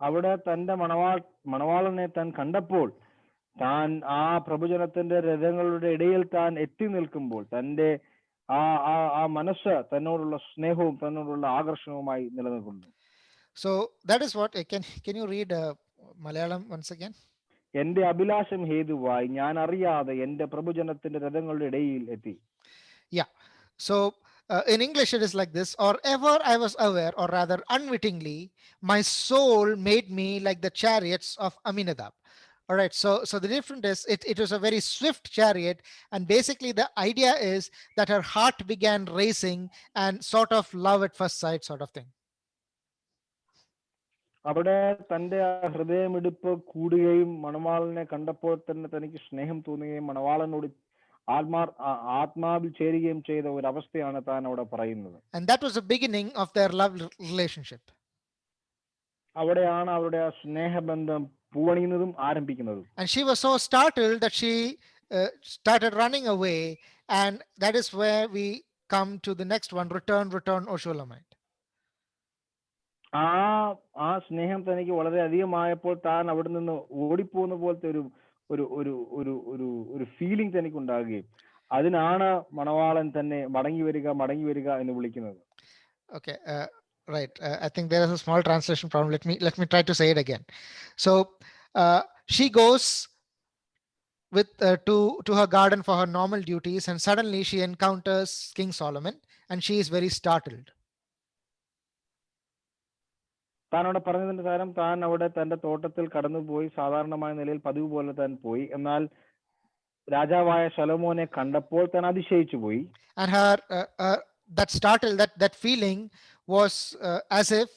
അവിടെ തന്റെ മണവാളനെ താൻ കണ്ടപ്പോൾ താൻ ആ പ്രഭുജനത്തിന്റെ രഥങ്ങളുടെ ഇടയിൽ താൻ എത്തി നിൽക്കുമ്പോൾ തന്റെ ആ മനസ്സ് തന്നോടുള്ള സ്നേഹവും തന്നോടുള്ള ആകർഷണവുമായി നിലനിൽക്കുന്നു. So that is what can you read Malayalam once again? എന്റെ അഭിലാഷം ഹേതുവായി ഞാൻ അറിയാതെ എന്റെ പ്രഭുജനത്തിന്റെ രഥങ്ങളുടെ ഇടയിൽ എത്തി. Yeah. So in English, it is like this: or ever I was aware, or rather unwittingly, my soul made me like the chariots of Aminadab. All right. So the difference is it was a very swift chariot, and basically the idea is that her heart began racing and sort of love at first sight sort of thing. അവിടെ തന്റെ ഹൃദയമിടിപ്പ് കൂടുകയും മണവാളനെ കണ്ടപ്പോൾ തന്നെ തനിക്ക് സ്നേഹം തോന്നുകയും മണവാളനോട് ആത്മാവിൽ ചേരുകയും ചെയ്ത ഒരു അവസ്ഥയാണ് താൻ അവിടെ പറയുന്നത്. And that was the beginning of their love relationship. അവിടെയാണ് അവരുടെ ആ സ്നേഹബന്ധം പൂവണിയുന്നതും ആരംഭിക്കുന്നതും. And she was so startled that she started running away, and that is where we come to the next one: return, O Shulamite. ആ സ്നേഹം തനിക്ക് വളരെ അധികമായപ്പോൾ താൻ അവിടെ നിന്ന് ഓടിപ്പോകുന്ന പോലത്തെ ഒരു ഒരു ഒരു ഒരു ഒരു ഒരു ഫീലിംഗ് തനിക്ക് ഉണ്ടാകുകയും അതിനാണ് മണവാളൻ തന്നെ മടങ്ങി വരിക എന്ന് വിളിക്കുന്നത്. Okay, right. I think there is a small translation problem. Let me try to say it again. So she goes with to her garden for her normal duties, and suddenly she encounters King Solomon, and she is very startled. താൻ അവിടെ പറഞ്ഞതിന്റെ കാരണം താൻ അവിടെ തന്റെ തോട്ടത്തിൽ കടന്നുപോയി സാധാരണമായ നിലയിൽ പതിവ് പോലെ താൻ പോയി. എന്നാൽ രാജാവായ ശലോമോനെ കണ്ടപ്പോൾ താൻ അതിശയിച്ചു പോയി. And her that startled, that feeling was as if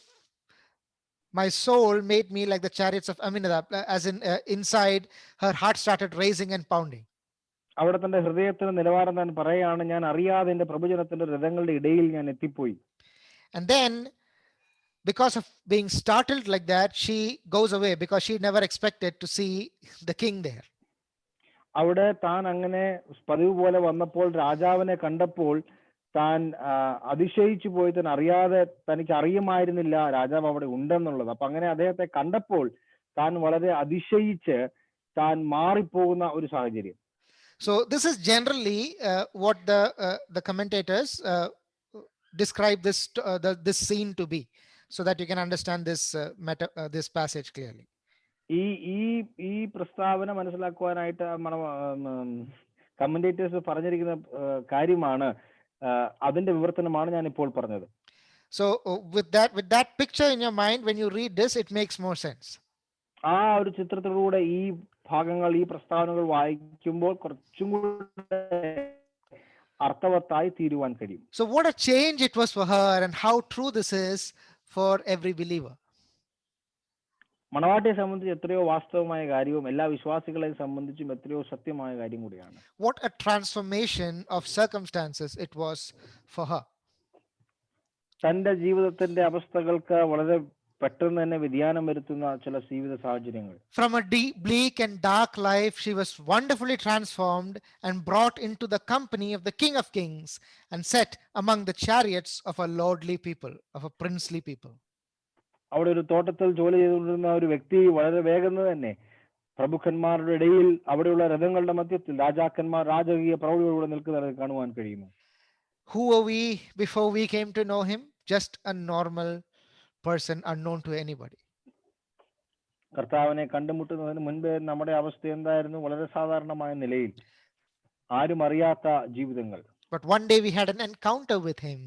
my soul made me like the chariots of Aminadab, as in inside her heart started racing and pounding. അവിടെ തന്റെ ഹൃദയത്തിന്റെ നിലവാരം താൻ പറയാണ്, ഞാൻ അറിയാതെ എന്റെ പ്രഭുജനത്തിന്റെ രഥങ്ങളുടെ ഇടയിൽ ഞാൻ എത്തിപ്പോയി. And then, because of being startled like that, she goes away because she never expected to see the king there. അവിടെ താൻ അങ്ങനെ പതിവ് പോലെ വന്നപ്പോൾ രാജാവിനെ കണ്ടപ്പോൾ താൻ അതിശയിച്ചു പോയി. താൻ അറിയാതെ തനിക്ക് അറിയുമായിരുന്നില്ല രാജാവ് അവിടെ ഉണ്ടെന്നുള്ളത്. അപ്പൊ അങ്ങനെ അദ്ദേഹത്തെ കണ്ടപ്പോൾ താൻ വളരെ അതിശയിച്ച് താൻ മാറിപ്പോകുന്ന ഒരു സാഹചര്യം. So this is generally what the commentators describe this scene to be, so that you can understand this passage clearly. ഈ പ്രസ്താവന മനസ്സിലാക്കുവാനായിട്ട് കമന്റേറ്റേഴ്സ് പറഞ്ഞിരിക്കുന്ന കാര്യമാണ്, അതിന്റെ വിവർത്തനമാണ് ഞാൻ ഇപ്പോൾ പറഞ്ഞത്. So with that picture in your mind, when you read this, it makes more sense. ആ ഒരു ചിത്രത്തിലൂടെ ഈ ഭാഗങ്ങൾ, ഈ പ്രസ്താവനകൾ വായിക്കുമ്പോൾ കുറച്ചും കൂടെ അർത്ഥവത്തായി തീരുവാൻ കഴിയും. So what a change it was for her, and how true this is for every believer. മണവാട്ടിയെ സംബന്ധിച്ച് എത്രയോ വാസ്തവമായ കാര്യവും എല്ലാ വിശ്വാസികളെ സംബന്ധിച്ചും എത്രയോ സത്യമായ കാര്യം കൂടിയാണ്. What a transformation of circumstances it was for her. തന്റെ ജീവിതത്തിന്റെ അവസ്ഥകൾക്ക് വളരെ പെട്ടെന്ന് തന്നെ വ്യതിയാനം വരുത്തുന്ന ചില ജീവിത സാഹചര്യങ്ങൾ. From a deep, bleak and dark life, she was wonderfully transformed and brought into the company of the King of Kings and set among the chariots of a lordly people, of a princely people. അവിടെ ഒരു തോട്ടത്തിൽ ജോലി ചെയ്തുകൊണ്ടിരുന്ന ഒരു വ്യക്തി വളരെ വേഗം തന്നെ പ്രഭുക്കന്മാരുടെ ഇടയിൽ അവിടെയുള്ള രഥങ്ങളുടെ മധ്യത്തിൽ രാജകീയ പ്രൗഢിയോടെ നിൽക്കുന്നത് കാണുവാൻ കഴിയുന്നു. Who were we before we came to know him? Just a normal person, unknown to anybody. കർത്താവിനെ കണ്ടുമുട്ടുന്നതിന് മുൻപേ നമ്മുടെ അവസ്ഥ എന്തായിരുന്നു? വളരെ സാധാരണമായ നിലയിൽ, ആരും അറിയാത്ത ജീവിതങ്ങൾ. But one day we had an encounter with him,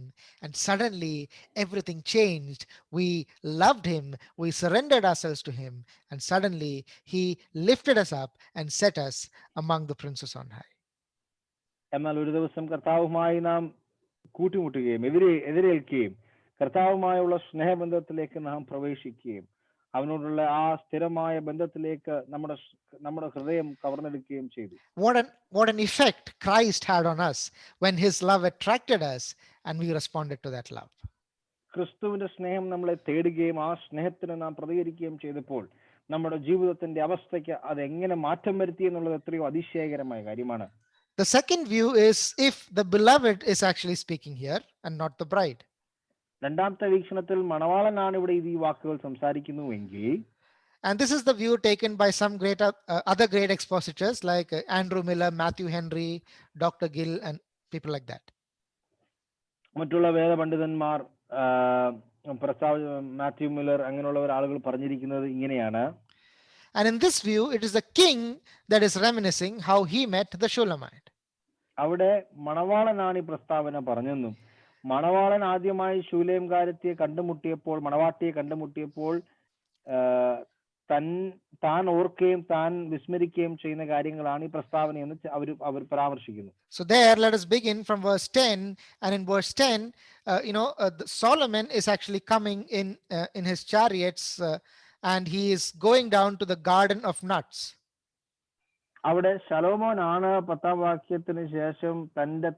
and suddenly everything changed. We loved him, we surrendered ourselves to him, and suddenly he lifted us up and set us among the princes on high. എന്നാൽ ഒരു ദിവസം കർത്താവുമായി നാം കൂട്ടിമുട്ടുകയും എതിരേൽക്കുകയും കർത്താവുമായുള്ള സ്നേഹബന്ധത്തിലേക്ക് നാം പ്രവേശിക്കുകയും അവനോടുള്ള ആ സ്ഥിരമായ ബന്ധത്തിലേക്ക് നമ്മുടെ ഹൃദയം കവർന്നെടുക്കുകയും ചെയ്തു. What an effect Christ had on us when his love attracted us and we responded to that love. ക്രിസ്തുവിന്റെ സ്നേഹം നമ്മളെ തേടുകയും ആ സ്നേഹത്തിന് നാം പ്രതികരിക്കുകയും ചെയ്തപ്പോൾ നമ്മുടെ ജീവിതത്തിന്റെ അവസ്ഥയ്ക്ക് അത് എങ്ങനെ മാറ്റം വരുത്തി എന്നുള്ളത് എത്രയോ അതിശയകരമായ കാര്യമാണ്. The second view is if the beloved is actually speaking here and not the bride. രണ്ടാമത്തെ വീക്ഷണത്തിൽ മണവാളനാണ് ഇവിടെ ഈ വാക്കുകൾ സംസാരിക്കുന്നുവെങ്കിൽ, and this is the view taken by some great other great expositors like Andrew Miller, Matthew Henry, Dr. Gill and people like that. മറ്റുള്ള വേദപണ്ഡിതന്മാർ Mathew Miller അങ്ങനെയുള്ള ആളുകൾ പറഞ്ഞിരിക്കുന്നത് ഇങ്ങനെയാണ്. And in this view, it is the king that is reminiscing how he met the Shulamite. അവിടെ മണവാളനാണ് ഈ പ്രസ്താവന പറഞ്ഞെന്നും മണവാളൻ ആദ്യമായി ശൂലേംകാരത്തിയെ കണ്ടുമുട്ടിയപ്പോൾ മണവാട്ടിയെ കണ്ടുമുട്ടിയപ്പോൾ താൻ ഓർക്കുകയും താൻ വിസ്മരിക്കുകയും ചെയ്യുന്ന കാര്യങ്ങളാണ് ഈ പ്രസ്താവനയെന്ന് അവർ പരാമർശിക്കുന്നു. So there, let us begin from verse 10. And in verse 10, Solomon is actually coming in his chariots, and he is going down to the garden of nuts. അവിടെ ശലോമോൻ ആണ് 10ാം വാക്യത്തിന് ശേഷം തന്റെ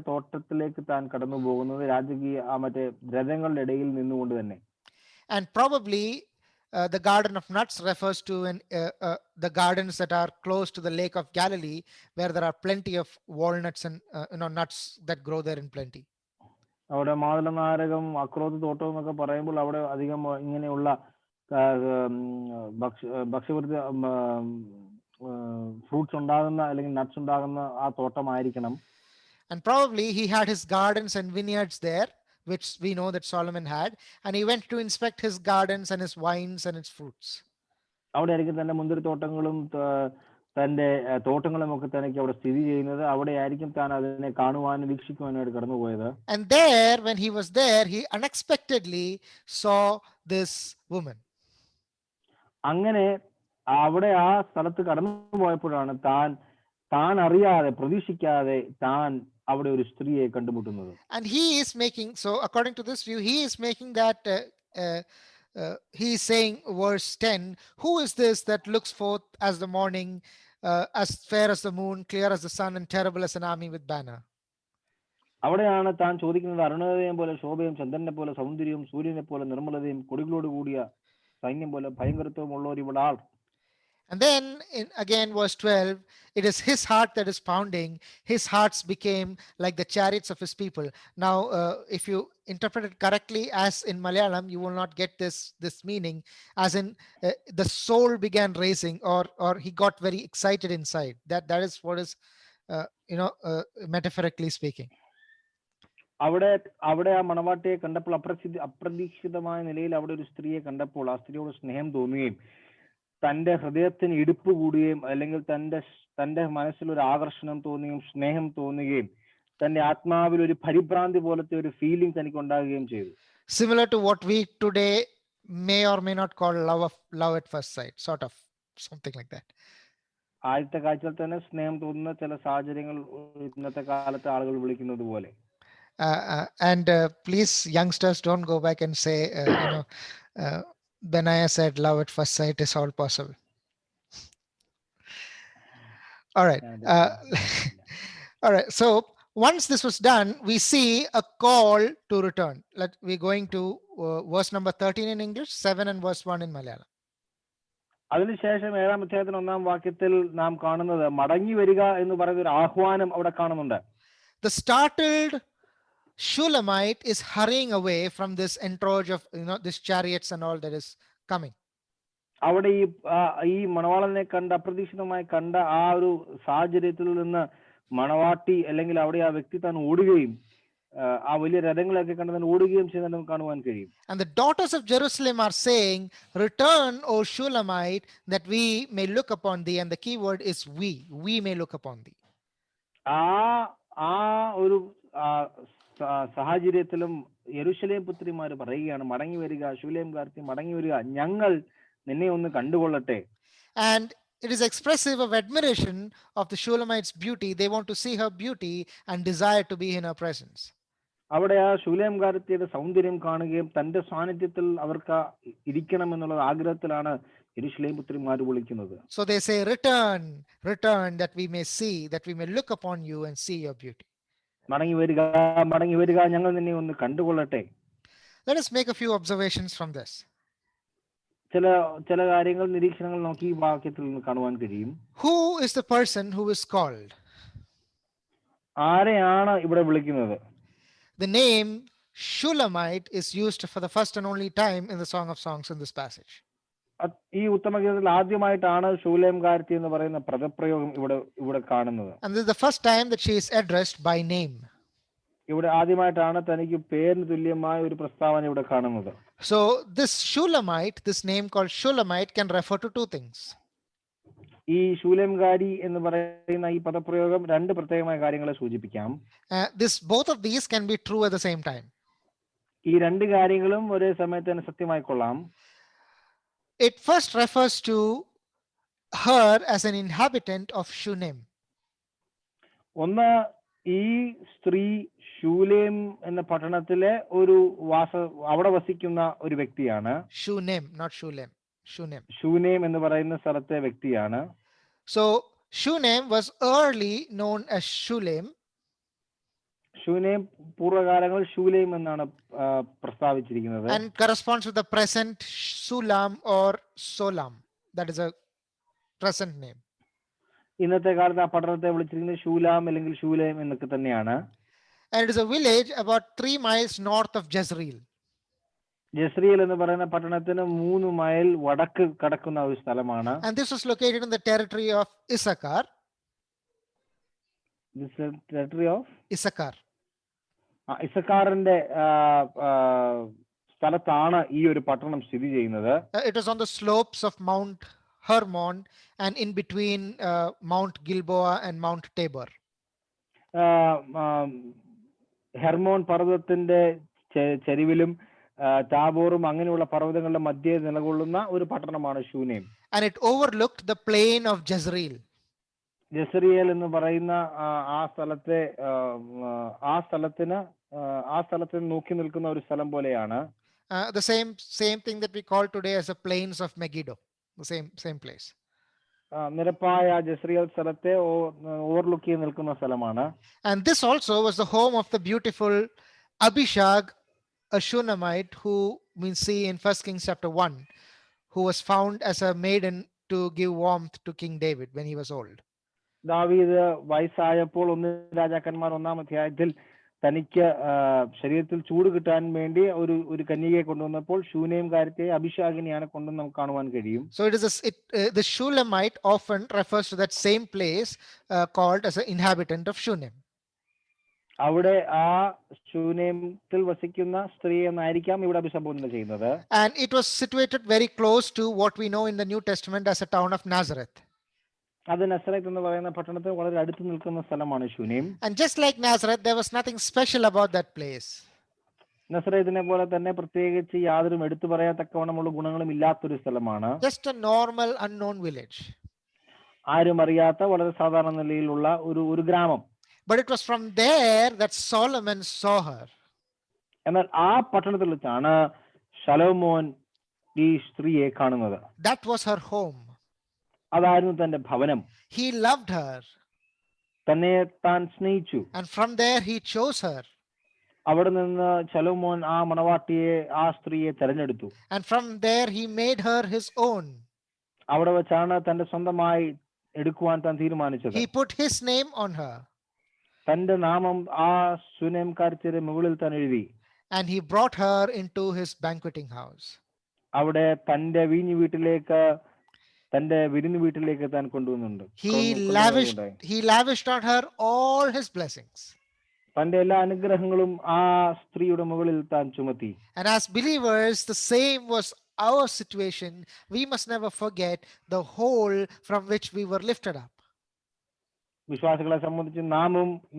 തോട്ടത്തിലേക്ക് താൻ കടന്നു പോകുന്നത് രാജകീയ മറ്റേ രഥങ്ങളുടെ ഇടയിൽ നിന്നുകൊണ്ട് തന്നെ. And probably the garden of nuts refers to the gardens that are close to the lake of Galilee, where there are plenty of walnuts and nuts that grow there in plenty. അവിടെ മാതളനാരകം അക്രോത്ത് തോട്ടം എന്നൊക്കെ പറയുമ്പോൾ അവിടെ അധികം ഇങ്ങനെയുള്ള ഭക്ഷ്യവൃത്തി fruits ഉണ്ടാകുന്ന അല്ലെങ്കിൽ nuts ഉണ്ടാകുന്ന ആ തോട്ടമായിരിക്കണം. And probably he had his gardens and vineyards there, which we know that Solomon had, and he went to inspect his gardens and his wines and its fruits. അവിടെ ആയിരിക്കും തന്റെ മുന്തിരിത്തോട്ടങ്ങളും തന്റെ തോട്ടങ്ങളും ഒക്കെ തനിക്ക് അവിടെ സ്ഥിതി ചെയ്യുന്നത്. അവിടെ ആയിരിക്കും താൻ അതിനെ കാണുവാനും വീക്ഷിക്കുവാനായിട്ട് കടന്നുപോയത്. And there, when he was there, he unexpectedly saw this woman. അങ്ങനെ അവിടെ ആ സ്ഥലത്ത് കടന്നു പോയപ്പോഴാണ് താൻ അറിയാതെ പ്രതീക്ഷിക്കാതെ താൻ അവിടെ ഒരു സ്ത്രീയെ കണ്ടുമുട്ടുന്നത്. And he is making, so according to this view, he is making that he is saying verse 10, who is this that looks forth as the morning, as fair as the moon, clear as the sun, and terrible as an army with banner. അവിടെയാണ് താൻ ചോദിക്കുന്നത്, അരുണോദയം പോലെ ശോഭയും ചന്ദ്രനെ പോലെ സൗന്ദര്യവും സൂര്യനെ പോലെ നിർമ്മലതയും കൊടികളോട് കൂടിയ സൈന്യം പോലെ ഭയങ്കരത്വമുള്ള ഒരുപാട്. And then again verse 12, it is his heart that is pounding. His hearts became like the chariots of his people. Now if you interpret it correctly, as in Malayalam, you will not get this meaning as in the soul began racing, or he got very excited inside. That is what is metaphorically speaking. അവിടെ ആ മണവാട്ടിയെ കണ്ടപ്പോൾ അപ്രതീക്ഷിതമായ നിലയിൽ അവിടെ ഒരു സ്ത്രീയെ കണ്ടപ്പോൾ ആ സ്ത്രീയോട് സ്നേഹം തോന്നുകയും തന്റെ ഹൃദയത്തിന് ഇടുപ്പ് കൂടുകയും അല്ലെങ്കിൽ തന്റെ മനസ്സിൽ ഒരു ആകർഷണം തോന്നുകയും സ്നേഹം തോന്നുകയും തന്റെ ആത്മാവിൽ ഒരു പരിഭ്രാന്തി പോലത്തെ ഒരു ഫീലിംഗ് തനിക്ക് ഉണ്ടാകുകയും ചെയ്തു. Similar to what we today may or may not call love at first sight, sort of something like that. ആദ്യത്തെ കാഴ്ചയിൽ തന്നെ സ്നേഹം തോന്നുന്ന ചില സാഹചര്യങ്ങൾ ഇന്നത്തെ കാലത്തെ ആളുകൾ വിളിക്കുന്നത് പോലെ. And please, youngsters, don't go back and say Benaiah said love at first sight is all possible. All right. All right. So once this was done, we see a call to return. We're going to verse number 13 in English, 7 and verse 1 in Malayalam. അതിനുശേഷം 7-ാം അധ്യായത്തിന് 1-ാം വാക്യത്തിൽ നാം കാണുന്നത് മടങ്ങി വരിക എന്ന് പറയുന്ന ഒരു ആഹ്വാനം അവിടെ കാണുന്നുണ്ട്. The startled Shulamite is hurrying away from this entourage of this chariots and all that is coming. അവിടെ ഈ മണവാളനെ അപ്രതീക്ഷിതമായി കണ്ട ആ ഒരു സാഹചര്യത്തിൽ നിന്ന് മണവാട്ടി അല്ലെങ്കിൽ അവിടെ ആ വ്യക്തി താൻ ഓടുകയും ആ വലിയ രഥങ്ങളൊക്കെ കണ്ട് താൻ ഓടുകയും ചെയ്യുന്നത് നമുക്ക് കാണുവാൻ കഴിയും. And the daughters of Jerusalem are saying, return, O Shulamite, that we may look upon thee. And the key word is we may look upon thee. ആ ഒരു സാഹചര്യത്തിലും യെരൂശലേം പുത്രിമാർ പറയുകയാണ്, മടങ്ങി വരിക, ശൂലേംകാർത്തി മടങ്ങി വരിക, ഞങ്ങൾ നിന്നെ ഒന്ന് കണ്ടുകൊള്ളട്ടെ. And it is expressive of admiration of the Shulamite's beauty. They want to see her beauty and desire to be in her presence. അവിടെ ആ ശൂലേംകാരത്തിയുടെ സൗന്ദര്യം കാണുകയും തന്റെ സാന്നിധ്യത്തിൽ അവർക്ക് ഇരിക്കണം എന്നുള്ള ആഗ്രഹത്തിലാണ് യെരൂശലേം പുത്രിമാർ വിളിക്കുന്നത്. So they say, return, that we may see, that we may look upon you and see your beauty. മടങ്ങി വരിക, ഞങ്ങൾ നിന്നെ ഒന്ന് കണ്ടുകൊള്ളട്ടെ. Let us make a few observations from this. ചില കാര്യങ്ങൾ, നിരീക്ഷണങ്ങൾ നോക്കി ഈ വാക്യത്തിൽ നിന്ന് കാണുവാൻ കഴിയും. Who is the person who is called? ആരെയാണ് ഇവിടെ വിളിക്കുന്നത്? The name Shulamite is used for the first and only time in the Song of Songs in this passage. ഈ ഉത്തമഗീതത്തിൽ ആദ്യമായിട്ടാണ് ശൂലേംകാരത്തി എന്ന് പറയുന്ന പദപ്രയോഗം ഇവിടെ കാണുന്നത്. And this is the first time that she is addressed by name. ഇവിടെ ആദ്യമായിട്ടാണ് തനിക്ക് പേരിന് തുല്യമായ ഒരു പ്രസ്താവന ഇവിടെ കാണുന്നത്. So this Shulamite, this name called Shulamite, can refer to two things. ഈ ശൂലേംകാരി എന്ന് പറയുന്ന ഈ പദപ്രയോഗം രണ്ട് പ്രത്യേകമായ കാര്യങ്ങളെ സൂചിപ്പിക്കാം. Both of these can be true at the same time. ഈ രണ്ട് കാര്യങ്ങളും ഒരേ സമയത്ത് തന്നെ സത്യമായി കൊള്ളാം. It first refers to her as an inhabitant of Shunem. ഒന്ന്, ഈ സ്ത്രീ ശൂലേം എന്ന പട്ടണത്തിലെ ഒരു അവിടെ വസിക്കുന്ന ഒരു വ്യക്തിയാണ്. Shunem, not Shulem. Shunem. Shunem എന്ന് പറയുന്ന സ്ഥലത്തെ വ്യക്തിയാണ്. So Shunem was early known as Shulem. Shunem പൂർവ്വകാലങ്ങളിൽ ശൂലേം എന്നാണ് പ്രസ്താവിച്ചിരിക്കുന്നത്. And corresponds with the present Sulam or Solam. That is a present name. ഇന്നത്തെ കാലത്ത് ആ പട്ടണത്തെ വിളിച്ചിരിക്കുന്നത് ശൂലാം അല്ലെങ്കിൽ ശൂലേം എന്നൊക്കെ തന്നെയാണ്. And it is a village about 3 miles north of Jezreel. ജസ്രിയേൽ എന്ന് പറയുന്ന പട്ടണത്തിന് 3 മൈൽ വടക്ക് കടക്കുന്ന ഒരു സ്ഥലമാണ്. And this was located in the territory of Issachar. This is territory of Issachar. ഇസക്കാറിന്റെ സ്ഥലത്താണ് ഈ ഒരു പട്ടണം സ്ഥിതി ചെയ്യുന്നത്. It was on the slopes of Mount Hermon and in between Mount Gilboa and Mount Tabor. Hermon പർവ്വതത്തിന്റെ ചരിവിലും താബോറും അങ്ങനെയുള്ള പർവ്വതങ്ങളുടെ മധ്യേ നിലകൊള്ളുന്ന ഒരു പട്ടണമാണ് Shunem. And it overlooked the plain of Jezreel. ജസ്രിയേൽ എന്ന് പറയുന്ന ആ സ്ഥലത്തിന് നോക്കി നിൽക്കുന്ന ഒരു സ്ഥലം പോലെയാണ്. The same thing that we call today as the plains of Megiddo. The same place. നിരപ്പായ ജസ്രിയേൽ സ്ഥലത്തെ ഓവർലുക്ക് ചെയ്ത് നിൽക്കുന്ന സ്ഥലമാണ്. And this also was the home of the beautiful Abishag, a Shunammite, who we see in 1 Kings chapter 1, who was found as a maiden to give warmth to King David when he was old. ദാവീദ് വയസ്സായപ്പോൾ 1 രാജാക്കന്മാർ 1-ാം അധ്യായത്തിൽ തനിക്ക് ശരീരത്തിൽ ചൂട് കിട്ടാൻ വേണ്ടി ഒരു കന്യകയെ കൊണ്ടുവന്നപ്പോൾ ശൂനേംകാരത്തെ അഭിഷാകിനെയാണ് കൊണ്ടുവന്ന് നമുക്ക് കാണുവാൻ കഴിയും. So it is the Shulamite often refers to that same place called as an inhabitant of Shunem. അവിടെ ആ ശൂനേത്തിൽ വസിക്കുന്ന സ്ത്രീ എന്നായിരിക്കാം ഇവിടെ അഭിസംബോധന ചെയ്യുന്നത്. And it was situated very close to what we know in the New Testament as a town of Nazareth. അത് നസറത്ത് എന്ന് പറയുന്ന പട്ടണത്തിന് വളരെ അടുത്ത് നിൽക്കുന്ന സ്ഥലമാണ് Shunem. And just like Nazareth, there was nothing special about that place. നസറത്തിനെ പോലെ തന്നെ പ്രത്യേകിച്ച് യാതൊരു എടുത്തു പറയാത്തക്കവണ്ണമുള്ള ഗുണങ്ങളും ഇല്ലാത്തൊരു സ്ഥലമാണ്. Just a normal unknown village. ആരും അറിയാത്ത വളരെ സാധാരണ നിലയിലുള്ള ഒരു ഗ്രാമം. But it was from there that Solomon saw her. എന്നാൽ ആ പട്ടണത്തിൽ വെച്ചാണ് ശലോമോൻ ഈ സ്ത്രീയെ കാണുന്നത്. That was her home. അതായിരുന്നു തന്റെ ഭവനം. He loved her. തന്നെ താൻ സ്നേഹിച്ചു. And from there he chose her. അവിടെ നിന്ന് ശലോമോൻ ആ മണവാട്ടിയെ ആ സ്ത്രീയെ തെരഞ്ഞെടുത്തു. And from there he made her his own. അവിടെ വെച്ചാണ് തന്റെ സ്വന്തമായി എടുക്കുവാൻ താൻ തീരുമാനിച്ചത്. He put his name on her. തന്റെ നാമം ആ ശൂനേംകാരത്തിയുടെ മുകളിൽ താൻ എഴുതി. And he brought her into his banqueting house. അവിടെ തന്റെ വിരുന്ന് വീട്ടിലേക്ക് താൻ കൊണ്ടുവന്നുണ്ട്. He lavished on her all his blessings. തന്റെ എല്ലാ അനുഗ്രഹങ്ങളും ആ സ്ത്രീയുടെ മുകളിൽ താൻ ചുമത്തി. And as believers, the same was our situation. We must never forget the hole from which we were lifted up. വിശ്വാസികളെ സംബന്ധിച്ച്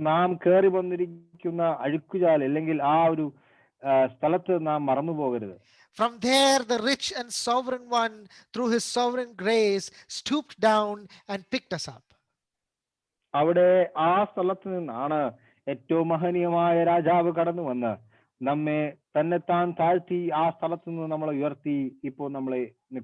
നാം കയറി വന്നിരിക്കുന്ന അഴുക്കുചാൽ അല്ലെങ്കിൽ ആ ഒരു സ്ഥലത്ത് നാം മറന്നു പോകരുത്. From there, the rich and sovereign one, through his sovereign grace, stooped down and picked us up. അവിടെ ആ സ്ഥലത്ത് നിന്നാണ് ഏറ്റവും മഹനീയമായ രാജാവ് കടന്നു വന്ന് നമ്മെ തന്നെത്താൻ താഴ്ത്തി ആ സ്ഥലത്ത് നിന്ന് നമ്മളെ ഉയർത്തി ഇപ്പോൾ നമ്മളെ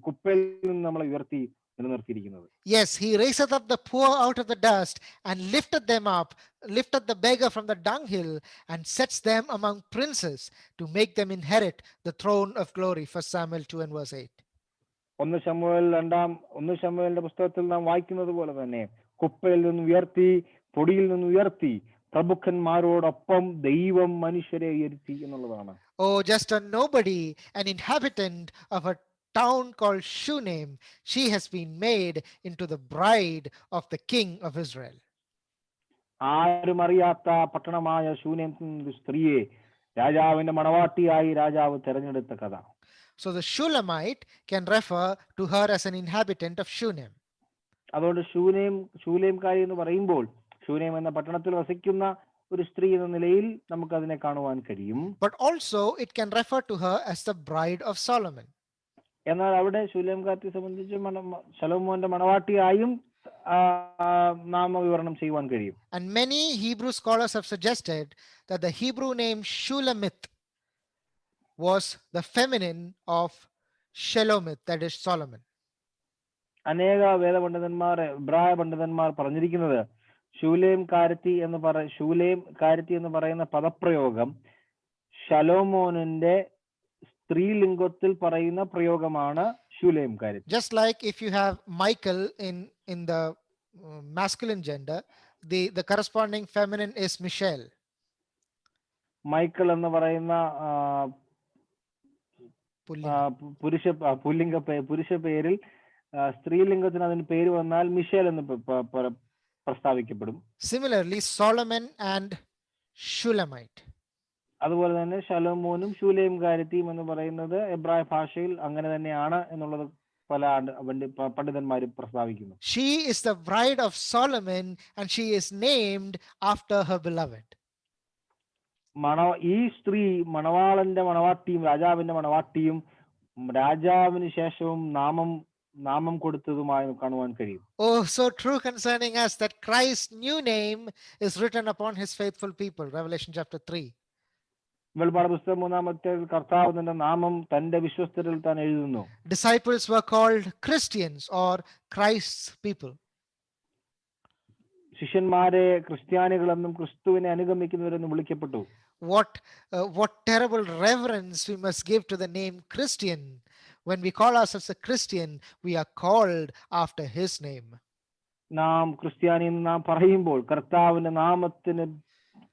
കുപ്പയിൽ നിന്ന് നമ്മളെ ഉയർത്തി നിലനിർത്തിയിരിക്കുന്നത്. Yes, he raiseth up the poor out of the dust and lifted them up, lifted the beggar from the dunghill and sets them among princes to make them inherit the throne of glory. 1 Samuel 2 and verse 8. 1 ശമൂവേലിന്റെ പുസ്തകത്തിൽ നാം വായിക്കുന്നത് പോലെ തന്നെ കുപ്പയിൽ നിന്ന് ഉയർത്തി പൊടിയിൽ നിന്ന് ഉയർത്തി പ്രഭുക്കന്മാരോടൊപ്പം ദൈവം മനുഷ്യരെ ഉയർത്തി എന്നുള്ളതാണ്. Oh, just a nobody, an inhabitant of a town called Shunem, she has been made into the bride of the king of Israel. ആരും അറിയാത്ത പട്ടണമായ ശൂന്യം സ്ത്രീയെ രാജാവിന്റെ മണവാട്ടിയായി രാജാവ് തെരഞ്ഞെടുത്ത കഥ. So the Shulamite can refer to her as an inhabitant of Shunem. അതുകൊണ്ട് ശൂലേംകാരി എന്ന് പറയുമ്പോൾ ശൂനേം എന്ന പട്ടണത്തിൽ വസിക്കുന്ന ഒരു സ്ത്രീ എന്ന നിലയിൽ നമുക്ക് അതിനെ കാണുവാൻ കഴിയും. But also it can refer to her as the bride of Solomon. എന്നാൽ അവിടെ ശൂലേംകാരിയെ സംബന്ധിച്ച് ശലോമോന്റെ മണവാട്ടിയായും നാമവിവരണം ചെയ്യുവാൻ കഴിയും. And many Hebrew scholars have suggested that the Hebrew name Shulamith was the feminine of Shelomith, that is Solomon. അനേക വേദപണ്ഡിതന്മാർ, എബ്രായ പണ്ഡിതന്മാർ പറഞ്ഞിരിക്കുന്നത് ശൂലേം കാരത്തി എന്ന് പറയുന്ന പദപ്രയോഗം ശലോമോനിന്റെ സ്ത്രീലിംഗത്തിൽ പറയുന്ന പ്രയോഗമാണ് ശൂലേം കാരത്തി. Just like if you have Michael in the masculine gender, the corresponding feminine is Michelle. Michael എന്ന് പറയുന്ന പുരുഷ പേരിൽ സ്ത്രീലിംഗത്തിന് അതിന് പേര് വന്നാൽ മിഷേൽ എന്ന് പ്രസ്താവിക്കപ്പെടും. Similarly, Solomon and Shulamite. അതുപോലെ തന്നെ ശലോമോനും ശൂലേം കാരത്തിയും എന്ന് പറയുന്നത് എബ്രായ ഭാഷയിൽ അങ്ങനെ തന്നെയാണ് എന്നുള്ളത് പല പണ്ഡിതന്മാരും പ്രസ്താവിക്കുന്നു. She is the bride of Solomon and she is named after her beloved. ഈ സ്ത്രീ മണവാളന്റെ മണവാട്ടിയും രാജാവിന്റെ മണവാട്ടിയും രാജാവിന് ശേഷവും നാമം കൊടുത്തതുമായി കാണുവാൻ കഴിയും. Oh, so true concerning us that Christ's new name is written upon his faithful people. Revelation chapter 3. വെളിപ്പാട് പുസ്തകം 3-ാമത്തെ കർത്താവ് തന്റെ നാമം തന്റെ വിശ്വസ്തരിൽ താൻ എഴുതുന്നു. Disciples were called Christians or Christ's people. ശിഷ്യന്മാരെ ക്രിസ്ത്യാനികളെന്നും ക്രിസ്തുവിനെ അനുഗമിക്കുന്നവരെന്നും വിളിക്കപ്പെട്ടു. What terrible reverence we must give to the name Christian. When we call ourselves a Christian, we are called after his name. നാം ക്രിസ്ത്യാനി എന്ന് നാം പറയുമ്പോൾ കർത്താവിന്റെ നാമത്തിന്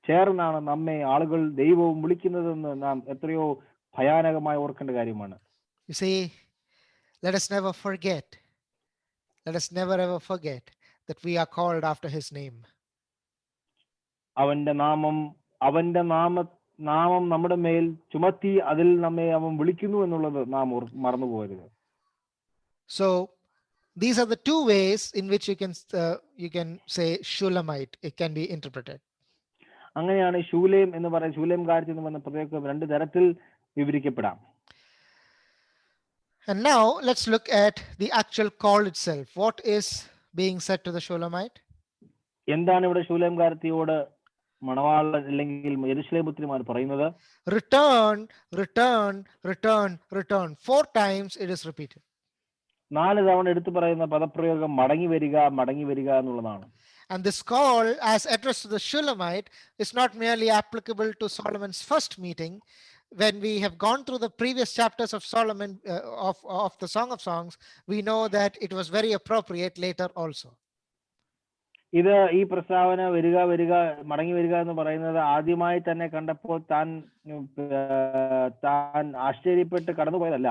ചേർന്നാണ് നമ്മെ ആളുകൾ ദൈവവും വിളിക്കുന്നതെന്ന് നാം എത്രയോ ഭയാനകമായി ഓർക്കേണ്ട കാര്യമാണ്. You see, let us never ever forget that we are called after his name. അവന്റെ നാമം നമ്മുടെ മേൽ ചുമത്തി അതിൽ നമ്മെ അവൻ വിളിക്കുന്നു എന്നുള്ളത് നാം മറന്നു പോകരുത്. So these are the two ways in which you can say Shulamite. It can be interpreted. അങ്ങനെയാണ് ശൂലേം എന്ന് പറയുന്നത്, ശൂലേം കാരത്തി എന്ന് പറയുന്ന പ്രത്യേക രണ്ട് തരത്തിൽ വിവരിക്കപ്പെടാം. And now let's look at the actual call itself. What is being said to the Shulamite? എന്താണ് ഇവിടെ ശൂലേം കാരത്തിയോട് മണവാളൻ അല്ലെങ്കിൽ യെരൂശലേം പുത്രിമാർ പറയുന്നത്? Return, return, return, return. 4 times it is repeated. 4 തവണ എടുത്തു പറയുന്ന പദപ്രയോഗം മടങ്ങി വരിക എന്നുള്ളതാണ്. And this call as addressed to the Shulamite is not merely applicable to Solomon's first meeting. When we have gone through the previous chapters of Solomon of the Song of Songs, we know that it was very appropriate later also. ഈ പ്രസ്താവന മടങ്ങി വരിക എന്ന് പറയുന്നത് ആദ്യമായി തന്നെ കണ്ടപ്പോൾ താൻ ആശ്ചര്യപ്പെട്ട് കടന്നുപോയതല്ല.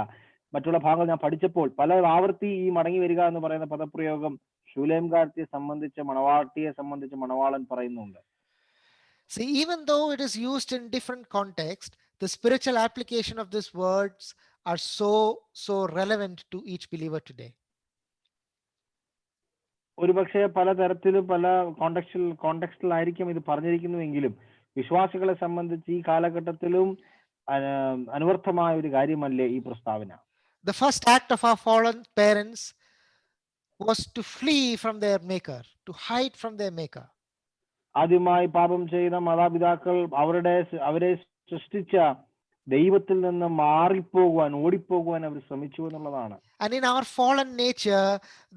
മറ്റുള്ള ഭാഗങ്ങൾ ഞാൻ പഠിച്ചപ്പോൾ പല ആവർത്തി ഈ മടങ്ങി വരിക എന്ന് പറയുന്ന പദപ്രയോഗം ശൂലേംകാരത്തിയെ സംബന്ധിച്ച് മണവാട്ടിയെ സംബന്ധിച്ച് മണവാളൻ പറയുന്നുണ്ട്. See, even though it is used in different context, the spiritual application of these words are so relevant to each believer today. ഒരുപക്ഷെ പല തരത്തിലും പല കോണ്ടെക്സ്റ്റിലായിരിക്കും ഇത് പറഞ്ഞിരിക്കുന്നുവെങ്കിലും വിശ്വാസികളെ സംബന്ധിച്ച് ഈ കാലഘട്ടത്തിലും അനുവർത്ഥമായ ഒരു കാര്യമല്ലേ ഈ പ്രസ്താവന. The first act of our fallen parents was to flee from their maker, to hide from their maker. ആദ്യമായി പാപം ചെയ്യുന്ന മാതാപിതാക്കൾ അവരെ സൃഷ്ടിച്ച ദൈവത്തിൽ നിന്ന് ഓടിപ്പോകുവാൻ അവർ ശ്രമിച്ചു എന്നുള്ളതാണ്. And in our fallen nature,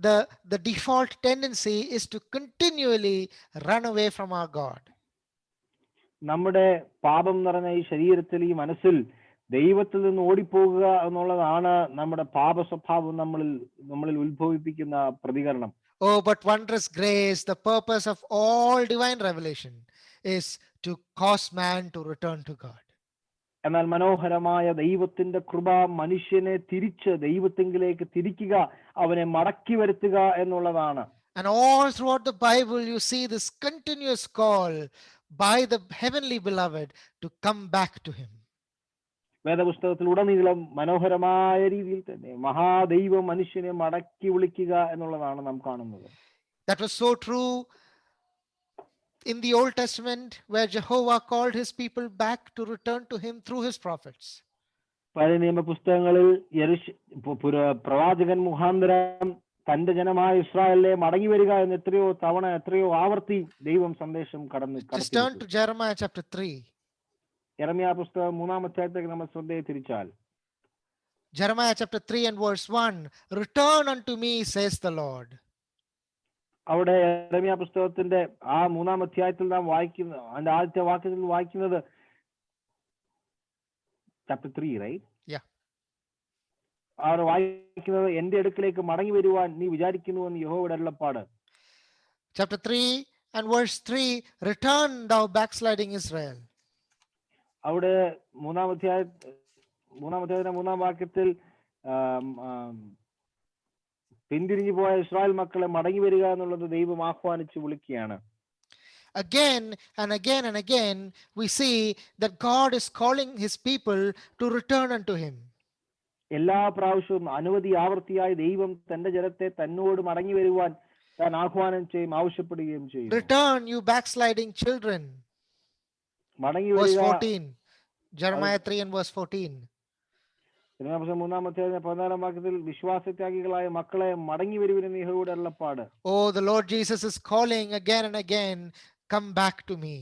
the default tendency is to continually run away from our God. നമ്മുടെ പാപം നിറഞ്ഞ ഈ ശരീരത്തിൽ, ഈ മനസ്സിൽ ദൈവത്തിൽ നിന്ന് ഓടിപ്പോകുക എന്നുള്ളതാണ് നമ്മുടെ പാപ സ്വഭാവം നമ്മളിൽ ഉത്ഭവിപ്പിക്കുന്ന പ്രതികരണം. Oh, but wondrous grace, the purpose of all divine revelation is to cause man to return to God. എന്നാൽ മനോഹരമായ ദൈവത്തിന്റെ കൃപ മനുഷ്യനെ തിരിച്ച് ദൈവത്തിങ്കിലേക്ക് തിരിക്കുക, അവനെ മടക്കി വരുത്തുക എന്നുള്ളതാണ്. And all throughout the Bible, you see this continuous call by the heavenly beloved to come back to him. വേദപുസ്തകത്തിലുടനീളം മനോഹരമായ രീതിയിൽ തന്നെ മഹാദൈവം മനുഷ്യനെ മടക്കി വിളിക്കുക എന്നുള്ളതാണ് നാം കാണുന്നത്. That was so true in the Old Testament, where Jehovah called his people back to return to him through his prophets. പഴയ നിയമ പുസ്തകങ്ങളിൽ പ്രവാചകൻ മുഖാന്തരം തന്റെ ജനമായ ഇസ്രായേലിനെ മടങ്ങി വരിക എന്ന് എത്രയോ തവണ എത്രയോ ആവർത്തി ദൈവം സന്ദേശം Just turn to Jeremiah chapter 3. യെരമ്യാ പുസ്തകം 3-ാം അധ്യായത്തിലേക്ക് നമ്മൾ ശ്രദ്ധയെ തിരിച്ചാൽ, Jeremiah chapter 3 and verse 1, return unto me, says the Lord. അവിടെ യെരമ്യാ പുസ്തകത്തിന്റെ ആ 3-ാം അധ്യായത്തിൽ നാം വായിക്കുന്ന അതിന്റെ ആദ്യത്തെ വാക്യത്തിൽ വായിക്കുന്നത് chapter 3, right? Yeah. അവിടെ വായിക്കുന്നത് എന്റെ അടുക്കിലേക്ക് മടങ്ങി വരുവാൻ നീ വിചാരിക്കുന്നുവെന്ന് യഹോവയുടെ അരുളപ്പാട്. Chapter 3 and verse 3, return thou backsliding Israel. അവിടെ 3-ാം അധ്യായത്തിന്റെ 3-ാം വാക്യത്തിൽ പിന്തിരിഞ്ഞു പോയ ഇസ്രായേൽ മക്കളെ മടങ്ങി വരിക എന്നുള്ളത് ദൈവം ആഹ്വാനിച്ച് വിളിക്കുകയാണ്. Again and again and again, we see that God is calling his people to return unto him. എല്ലാ പ്രാവശ്യവും അനവധി ആവർത്തിയായി ദൈവം തന്റെ ജനത്തെ തന്നോട് മടങ്ങി വരുവാൻ താൻ ആഹ്വാനം ചെയ്യും, ആവശ്യപ്പെടുകയും ചെയ്യും. Return, you backsliding children. മടങ്ങി Verse വരിക. 14. Jeremiah 3 and verse 14. 3-ാം അധ്യായത്തിന്റെ 14-ാം വാക്യത്തിൽ വിശ്വാസത്യാഗികളായ മക്കളെ മടങ്ങി വരുവിനെന്ന് യഹോവയുടെ അരുളപ്പാട്. Oh, the Lord Jesus is calling again and again, come back to me.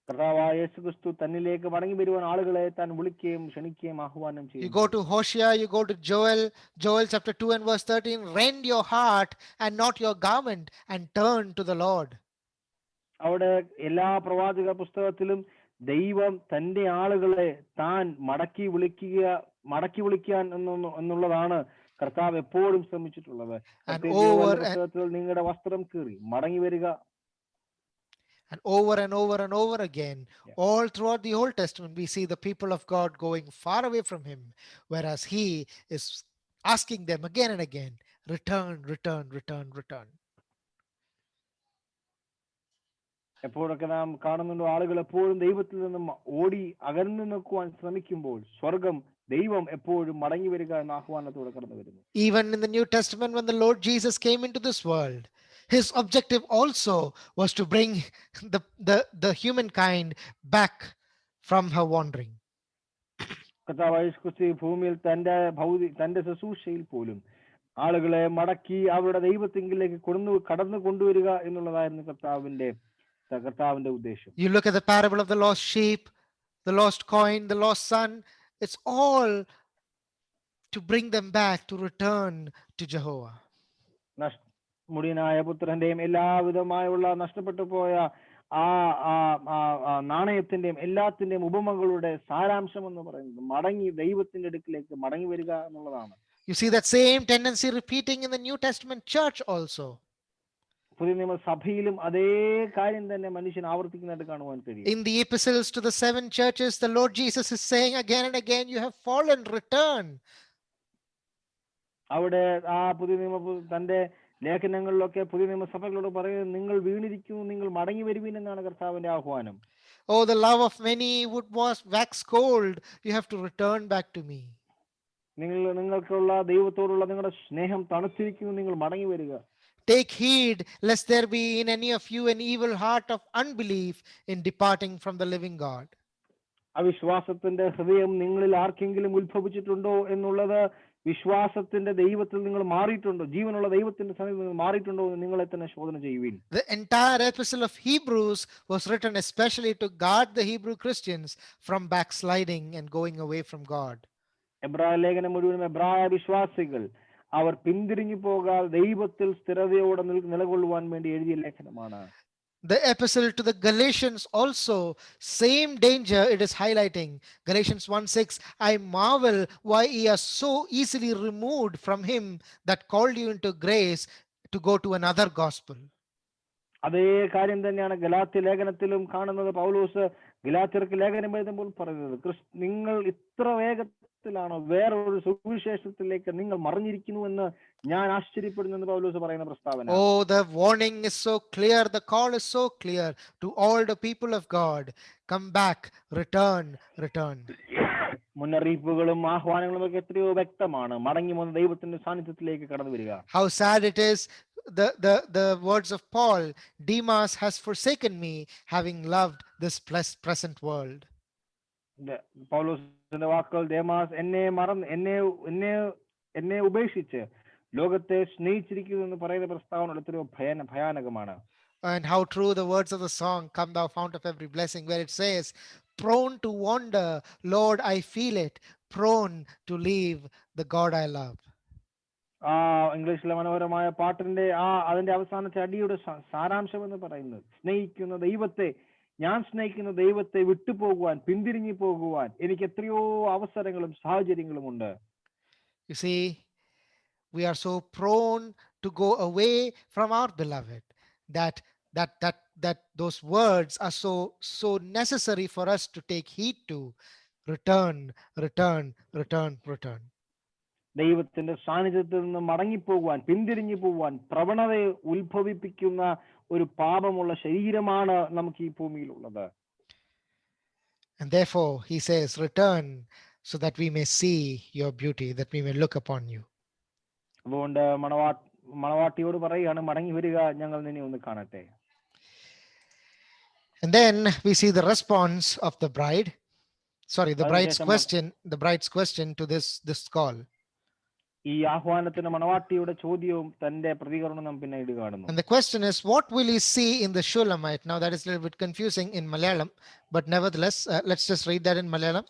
കർത്താവായ യേശുക്രിസ്തു തന്നിലേക്ക് മടങ്ങി വരുവാൻ ആളുകളെ താൻ വിളിക്കുകയും ക്ഷണിക്കുകയും ആഹ്വാനം ചെയ്യും. You go to Hosea, you go to Joel chapter 2 and verse 13, rend your heart and not your garment and turn to the Lord. അവിടെ എല്ലാ പ്രവാചക പുസ്തകത്തിലും ദൈവം തന്റെ ആളുകളെ താൻ മടക്കി വിളിക്കാൻ എന്നുള്ളതാണ് കർത്താവ് എപ്പോഴും ശ്രമിച്ചിട്ടുള്ളത്. പുസ്തകത്തിൽ നിങ്ങളുടെ വസ്ത്രം കീറി മടങ്ങി വരിക. And over and over and over again, all throughout the Old Testament, we see the people of God going far away from him, whereas he is asking them again and again, return, return, return, return. എപ്പോഴൊക്കെ നാം കാണുന്നുണ്ടോ ആളുകൾ എപ്പോഴും ദൈവത്തിൽ നിന്നും ഓടി അകന്നു നിൽക്കുവാൻ ശ്രമിക്കുമ്പോൾ സ്വർഗം ദൈവം എപ്പോഴും മടങ്ങി വരിക എന്ന ആഹ്വാനത്തോടെ കടന്നു വരുന്നു. Even in the New Testament, when the Lord Jesus came into this world, his objective also was to bring the humankind back from her wandering. കർത്താവായ യേശുക്രിസ്തു ഭൂമിയിൽ തന്റെ ശുശ്രൂഷയിൽ പോലും ആളുകളെ മടക്കി അവരുടെ ദൈവത്തിങ്കിലേക്ക് കടന്നു കൊണ്ടുവരിക എന്നുള്ളതായിരുന്നു കർത്താവിന്റെ ഉദ്ദേശം. You look at the parable of the lost sheep, the lost coin, the lost son. It's all to bring them back, to return to Jehovah. മുടിയനായ പുത്രന്റെയും എല്ലാവിധമായുള്ള നഷ്ടപ്പെട്ടു പോയ ആ നാണയത്തിന്റെയും എല്ലാത്തിന്റെയും ഉപമകളുടെ സാരാംശം എന്ന് പറയുന്നത് മടങ്ങി ദൈവത്തിന്റെ അടുക്കിലേക്ക് മടങ്ങി വരിക എന്നുള്ളതാണ്. You see that same tendency repeating in the New Testament church also. പുതിയ നിയമ സഭയിലും അതേ കാര്യം തന്നെ മനുഷ്യൻ ആവർത്തിക്കുന്നതായിട്ട് കാണുവാൻ കഴിയും. In the epistles to the 7 churches, the Lord Jesus is saying again and again, you have fallen, return. അവിടെ ആ പുതിയ നിയമ തന്റെ ലേഖനങ്ങളിലൊക്കെ പുതിയ നിയമസഭകളോട് പറയുന്നത് നിങ്ങൾ വീണിരിക്കുന്നു, നിങ്ങൾ മടങ്ങി വരുവിൻ എന്നാണ് കർത്താവിന്റെ ആഹ്വാനം. Oh, the love of many would wax cold. You have to return back to me. നിങ്ങൾക്കുള്ള ദൈവത്തോടുള്ള നിങ്ങളുടെ സ്നേഹം തണുത്തിരിക്കുന്നു, നിങ്ങൾ മടങ്ങി വരിക. Take heed lest there be in any of you an evil heart of unbelief in departing from the living God. അവിശ്വാസത്തിന്റെ ഹൃദയം നിങ്ങളിൽ ആർക്കെങ്കിലും ഉത്ഭവിച്ചിട്ടുണ്ടോ എന്നുള്ളത്, വിശ്വാസത്തിന്റെ ദൈവത്തിൽ നിങ്ങൾ മാറിയിട്ടുണ്ടോ, ജീവനുള്ള ദൈവത്തിന്റെ സന്നിധിയിൽ നിങ്ങൾ മാറിയിട്ടുണ്ടോ എന്ന് നിങ്ങളെ തന്നെ ശോധന ചെയ്യുവിൻ. The entire epistle of Hebrews was written especially to guard the Hebrew Christians from backsliding and going away from God. എബ്രായ ലേഖനം മുഴുവനും എബ്രായ വിശ്വാസികൾ അവർ പിന്തിരിഞ്ഞു പോകാതെ ദൈവത്തിൽ സ്ഥിരതയോടെ നിലകൊള്ളുവാൻ വേണ്ടി എഴുതിയ ലേഖനമാണ്. The epistle to the Galatians also, same danger it is highlighting. Galatians 1:6, I marvel why ye are so easily removed from him that called you into grace to go to another gospel. അതേ കാര്യം തന്നെയാണ് ഗലാത്യ ലേഖനത്തിലും കാണുന്നത്. പൗലോസ് ഗലാത്യർക്ക് ലേഖനം എഴുതുമ്പോൾ പറയുന്നത്, നിങ്ങൾ ഇത്ര സുവിശേഷത്തിലാണോ വേറൊരു സുവിശേഷത്തിലേക്ക് നിങ്ങൾ മറിഞ്ഞിരിക്കുന്നുവെന്ന് ഞാൻ ആശ്ചര്യപ്പെടുന്നു എന്ന് പൗലോസ് പറയുന്ന പ്രസ്താവന. Oh, the warning is so clear. The call is so clear to all the people of God. Come back, return, return. മുന്നറിയിപ്പുകളും ആഹ്വാനങ്ങളും ഒക്കെ എത്രയോ വ്യക്തമാണ്. മടങ്ങി വന്ന ദൈവത്തിന്റെ സാന്നിധ്യത്തിലേക്ക് കടന്നു വരിക. How sad it is, the words of Paul, Demas has forsaken me, having loved this present world. പൗലോസിന്റെ വാക്കുകൾ, ദേമാസ് എന്നെ ഉപേക്ഷിച്ച് ലോകത്തെ സ്നേഹിച്ചിരിക്കുന്നു എന്ന് പറയുന്ന പ്രസ്താവന എത്രയോ ഭയാനകമാണ്. And how true the words of the song, Come Thou Fount of Every Blessing, where it says, prone to wander, Lord, I feel it, prone to leave the God I love. ഇംഗ്ലീഷിലെ മനോഹരമായ പാട്ടിന്റെ അതിന്റെ അവസാനത്തെ അടിയുടെ സാരാംശം എന്ന് പറയുന്നത്, ഞാൻ സ്നേഹിക്കുന്ന ദൈവത്തെ വിട്ടുപോകുവാൻ, പിന്തിരിഞ്ഞു പോകുവാൻ എനിക്ക് എത്രയോ അവസരങ്ങളും സാഹചര്യങ്ങളും ഉണ്ട്. You see, we are so prone to go away from our beloved that those words are so necessary for us to take heed to. Return, return, return, return. ദൈവത്തിന്റെ സാന്നിധ്യത്തിൽ നിന്ന് മടങ്ങിപ്പോകുവാൻ, പിന്തിരിഞ്ഞു പോകുവാൻ പ്രവണതയെ ഉത്ഭവിപ്പിക്കുന്ന ഒരു പാപമുള്ള ശരീരമാണ് നമുക്ക് ഈ ഭൂമിയിലുള്ളത്. And therefore he says, return so that we may see your beauty, that we may look upon you. അതുകൊണ്ട് മണവാട്ടിയോട് പറയുകയാണ്, മടങ്ങി വരിക, ഞങ്ങൾ നിന്നെ ഒന്ന് കാണട്ടെ. And then we see the response of the bride. Sorry, the bride's question to this call. ഈ ആഹ്വാനത്തിന് മണവാട്ടിയുടെ ചോദ്യവും തന്റെ പ്രതികരണവും നാം പിന്നീട് കാണുന്നു. And the question is, what will he see in the Shulamite? Now that is a little bit confusing in Malayalam, but nevertheless, let's just read that in Malayalam.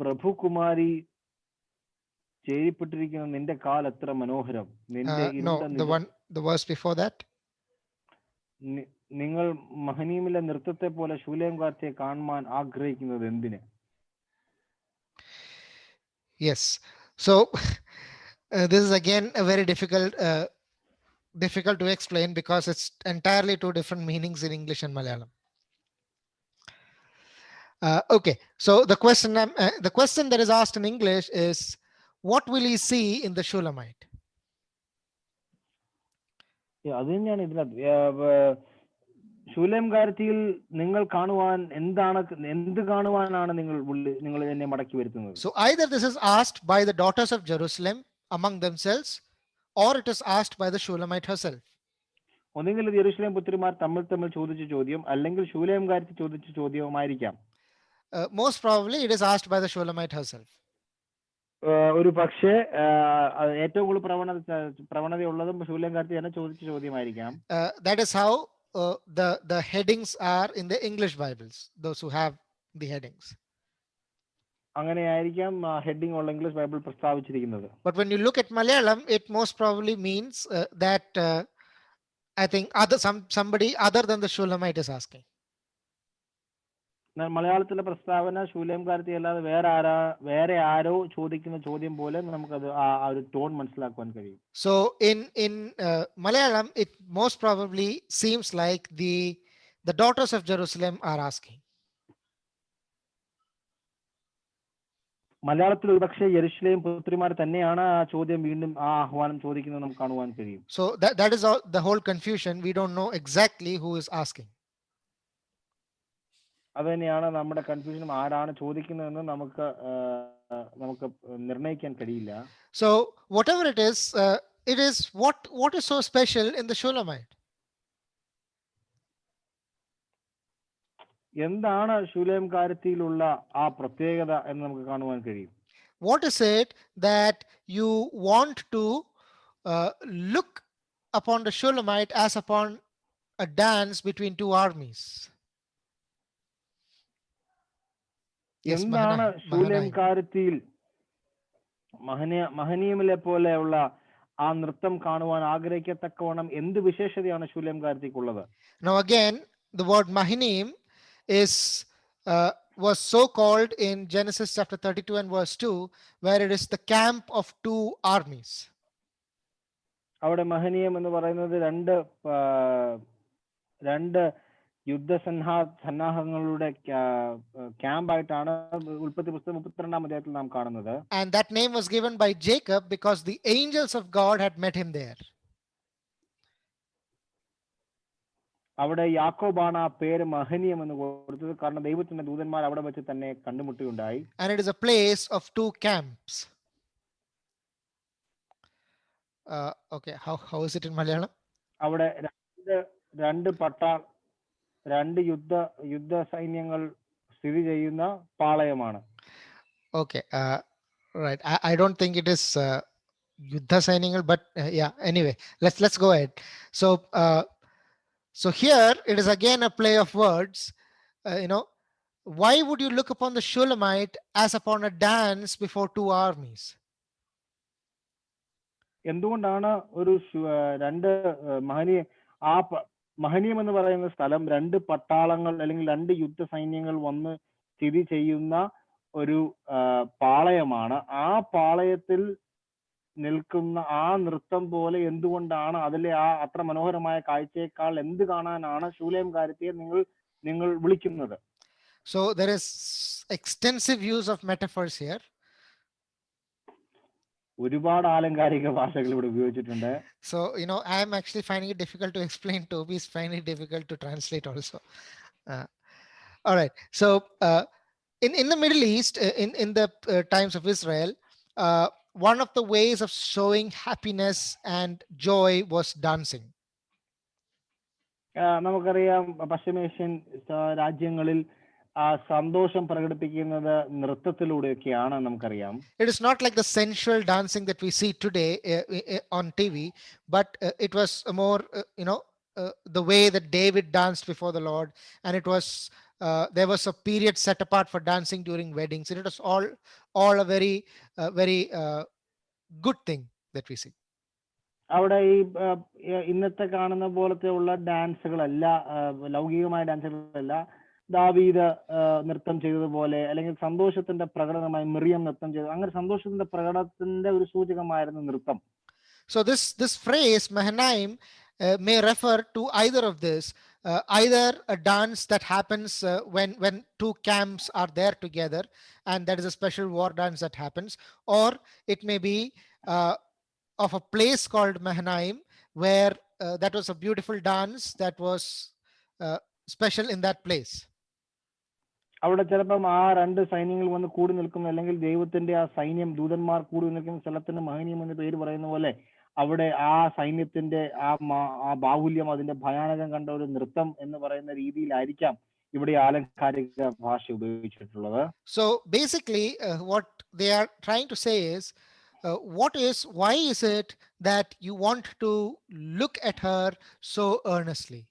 പ്രഭു കുമാരി ചേരിപ്പെട്ടിരിക്കുന്ന നിന്റെ കാൽ എത്ര മനോഹരം. No, the verse before that. നിങ്ങൾ മഹനീമിലെ നൃത്തത്തെ പോലെ ശൂലേംകാർത്തിയെ കാണുവാൻ ആഗ്രഹിക്കുന്നത് എന്തിന്? Yes. So this is again a very difficult to explain because it's entirely two different meanings in English and Malayalam. Okay. So the question that is asked in English is, what will he see in the Shulamite? അത് തന്നെയാണ് ശൂലേംകാരത്തിയിൽ നിങ്ങൾ കാണുവാൻ എന്ത് കാണുവാനാണ് നിങ്ങൾ എന്നെ മടക്കി വരുത്തുന്നത്? So either this is asked by the daughters of Jerusalem among themselves, or it is asked by the Shulamite herself. ഒന്നെങ്കിൽ യെരൂശലേം പുത്രിമാർ തമ്മിൽ ചോദിച്ച ചോദ്യം, അല്ലെങ്കിൽ ശൂലേംകാരത്തി ചോദിച്ച ചോദ്യവുമായിരിക്കാം. Most probably it is asked by the Shulamite herself. ഒരു പക്ഷേ ഏറ്റവും കൂടുതൽ പ്രവണതയുള്ളതും ശൂലേംകാരത്തി തന്നെ ചോദിച്ച ചോദ്യമായിരിക്കാം. That is how the headings are in the English Bibles, those who have the headings. അങ്ങനെയായിരിക്കാം ഹെഡിങ് ഉള്ള ഇംഗ്ലീഷ് ബൈബിൾ പ്രസ്താവിച്ചിരിക്കുന്നത്. But when you look at Malayalam, it most probably means that I think somebody other than the Shulamite is asking. മലയാളത്തിലെ പ്രസ്താവന ശൂലേംകാരത്തി അല്ലാതെ വേറെ ആരോ ചോദിക്കുന്ന ചോദ്യം പോലെ നമുക്കത് ആ ഒരു ടോൺ മനസ്സിലാക്കുവാൻ കഴിയും. So in Malayalam, it most probably seems like the daughters of Jerusalem are asking. മലയാളത്തിൽ ഒരുപക്ഷെ യെരൂശലേം പുത്രിമാർ തന്നെയാണ് ആ ചോദ്യം വീണ്ടും ആ ആഹ്വാനം ചോദിക്കുന്നത് നമുക്ക് കാണുവാൻ കഴിയും. So that is all, the whole confusion. We don't know exactly who is asking. അത് തന്നെയാണ് നമ്മുടെ കൺഫ്യൂഷനും, ആരാണ് ചോദിക്കുന്നതെന്ന് നമുക്ക് നിർണ്ണയിക്കാൻ കഴിയില്ല. So whatever it is what is so special in the Shulamite? എന്താണ് ശൂലേംകാരത്തിയിലുള്ള ആ പ്രത്യേകത എന്ന് നമുക്ക് കാണുവാൻ കഴിയും. What is it that you want to look upon the Shulamite as upon a dance between two armies? എന്താണ് ശൂലേംകാരത്തിയിൽ മഹനീമിലെ പോലെയുള്ള ആ നൃത്തം കാണുവാൻ ആഗ്രഹിക്കത്തക്കവണ്ണം എന്ത് വിശേഷതയാണ് ശൂലേംകാരത്തിക്കുള്ളത്? Now again, the word Mahinim was so called in Genesis chapter 32 and verse 2, where it is the camp of two armies. അവിടെ മഹനീയം എന്ന് പറയുന്നത് രണ്ട് സന്നാഹങ്ങളുടെ ക്യാമ്പായിട്ടാണ് ഉൽപ്പത്തി പുസ്തകം 32-ാം അധ്യായത്തിൽ നാം കാണുന്നത്. And that name was given by Jacob because the angels of God had met him there. അവിടെ യാക്കോബാണ് ആ പേര് മഹനീയം എന്ന് കൊടുത്തത്, കാരണം ദൈവത്തിന്റെ ദൂതന്മാർ അവിടെ വെച്ച് തന്നെ കണ്ടുമുട്ടുകയുണ്ടായി. And it is a place of two camps. Okay, how is it in Malayalam? അവിടെ രണ്ട് യുദ്ധ സൈന്യങ്ങൾ സ്ഥിതി ചെയ്യുന്ന പാളയമാണ്. Okay, right. I don't think it is Yuddha Sainingal, but yeah. Anyway, let's go ahead. So here it is again a play of words. Why would you look upon the Shulamite as upon a dance before two armies? എന്തുകൊണ്ടാണ് ഒരു മഹനീയം എന്ന് പറയുന്ന സ്ഥലം രണ്ട് പട്ടാളങ്ങൾ അല്ലെങ്കിൽ രണ്ട് യുദ്ധ സൈന്യങ്ങൾ വന്ന് സ്ഥിതി ചെയ്യുന്ന ഒരു പാളയമാണ്. ആ പാളയത്തിൽ നിൽക്കുന്ന ആ നൃത്തം പോലെ എന്തുകൊണ്ടാണ് അതിലെ ആ അത്ര മനോഹരമായ കാഴ്ചയേക്കാൾ എന്ത് കാണാനാണ് ശൂലേംകാരത്തിയെ നിങ്ങൾ വിളിക്കുന്നത്? So there is extensive use of metaphors here. ഒരുപാട് ആലങ്കാരിക ഭാഷകൾ ഇവിടെ ഉപയോഗിച്ചിട്ടുണ്ട്. So I am actually finding it difficult to explain. Toby is finding it difficult to translate also. All right. So in the Middle East, in the times of Israel, one of the ways of showing happiness and joy was dancing. നമുക്കറിയാം പശ്ചിമേഷ്യൻ രാജ്യങ്ങളിൽ ആ സന്തോഷം പ്രകടിപ്പിക്കുന്നത് നൃത്തത്തിലൂടെയൊക്കെയാണ് നമുക്കറിയാം. It is not like the sensual dancing that we see today on TV, but it was more the way that David danced before the Lord, and it was there was a period set apart for dancing during weddings. It was all a very good thing that we see. അവിടെ ഈ ഇന്നത്തെ കാണുന്ന പോലത്തെ ഉള്ള ഡാൻസുകളല്ല, ലൗകികമായ ഡാൻസുകളല്ല. ദാവീദ് നൃത്തം ചെയ്തതുപോലെ അല്ലെങ്കിൽ സന്തോഷത്തിന്റെ പ്രകടനമായി മിറിയം നൃത്തം ചെയ്തു, അങ്ങനെ സന്തോഷത്തിന്റെ പ്രകടനത്തിന്റെ ഒരു സൂചകമായിരുന്നു നൃത്തം. So this phrase Mahanaim may refer to either of this, either a dance that happens when two camps are there together, and that is a special war dance that happens, or it may be of a place called Mahanaim where that was a beautiful dance that was special in that place. അവിടെ ചിലപ്പം ആ രണ്ട് സൈന്യങ്ങൾ വന്ന് കൂടി നിൽക്കുന്ന അല്ലെങ്കിൽ ദൈവത്തിന്റെ ആ സൈന്യം ദൂതന്മാർ കൂടി നിൽക്കുന്ന സ്ഥലത്തിന് മഹനീയം എന്ന് പേര് പറയുന്ന പോലെ അവിടെ ആ സൈന്യത്തിന്റെ ആ ബാഹുല്യം, അതിന്റെ ഭയാനകം കണ്ട ഒരു നൃത്തം എന്ന് പറയുന്ന രീതിയിലായിരിക്കാം ഇവിടെ ആലങ്കാരിക ഭാഷ ഉപയോഗിച്ചിട്ടുള്ളത്. So basically what they are trying to say is why is it that you want to look at her so earnestly?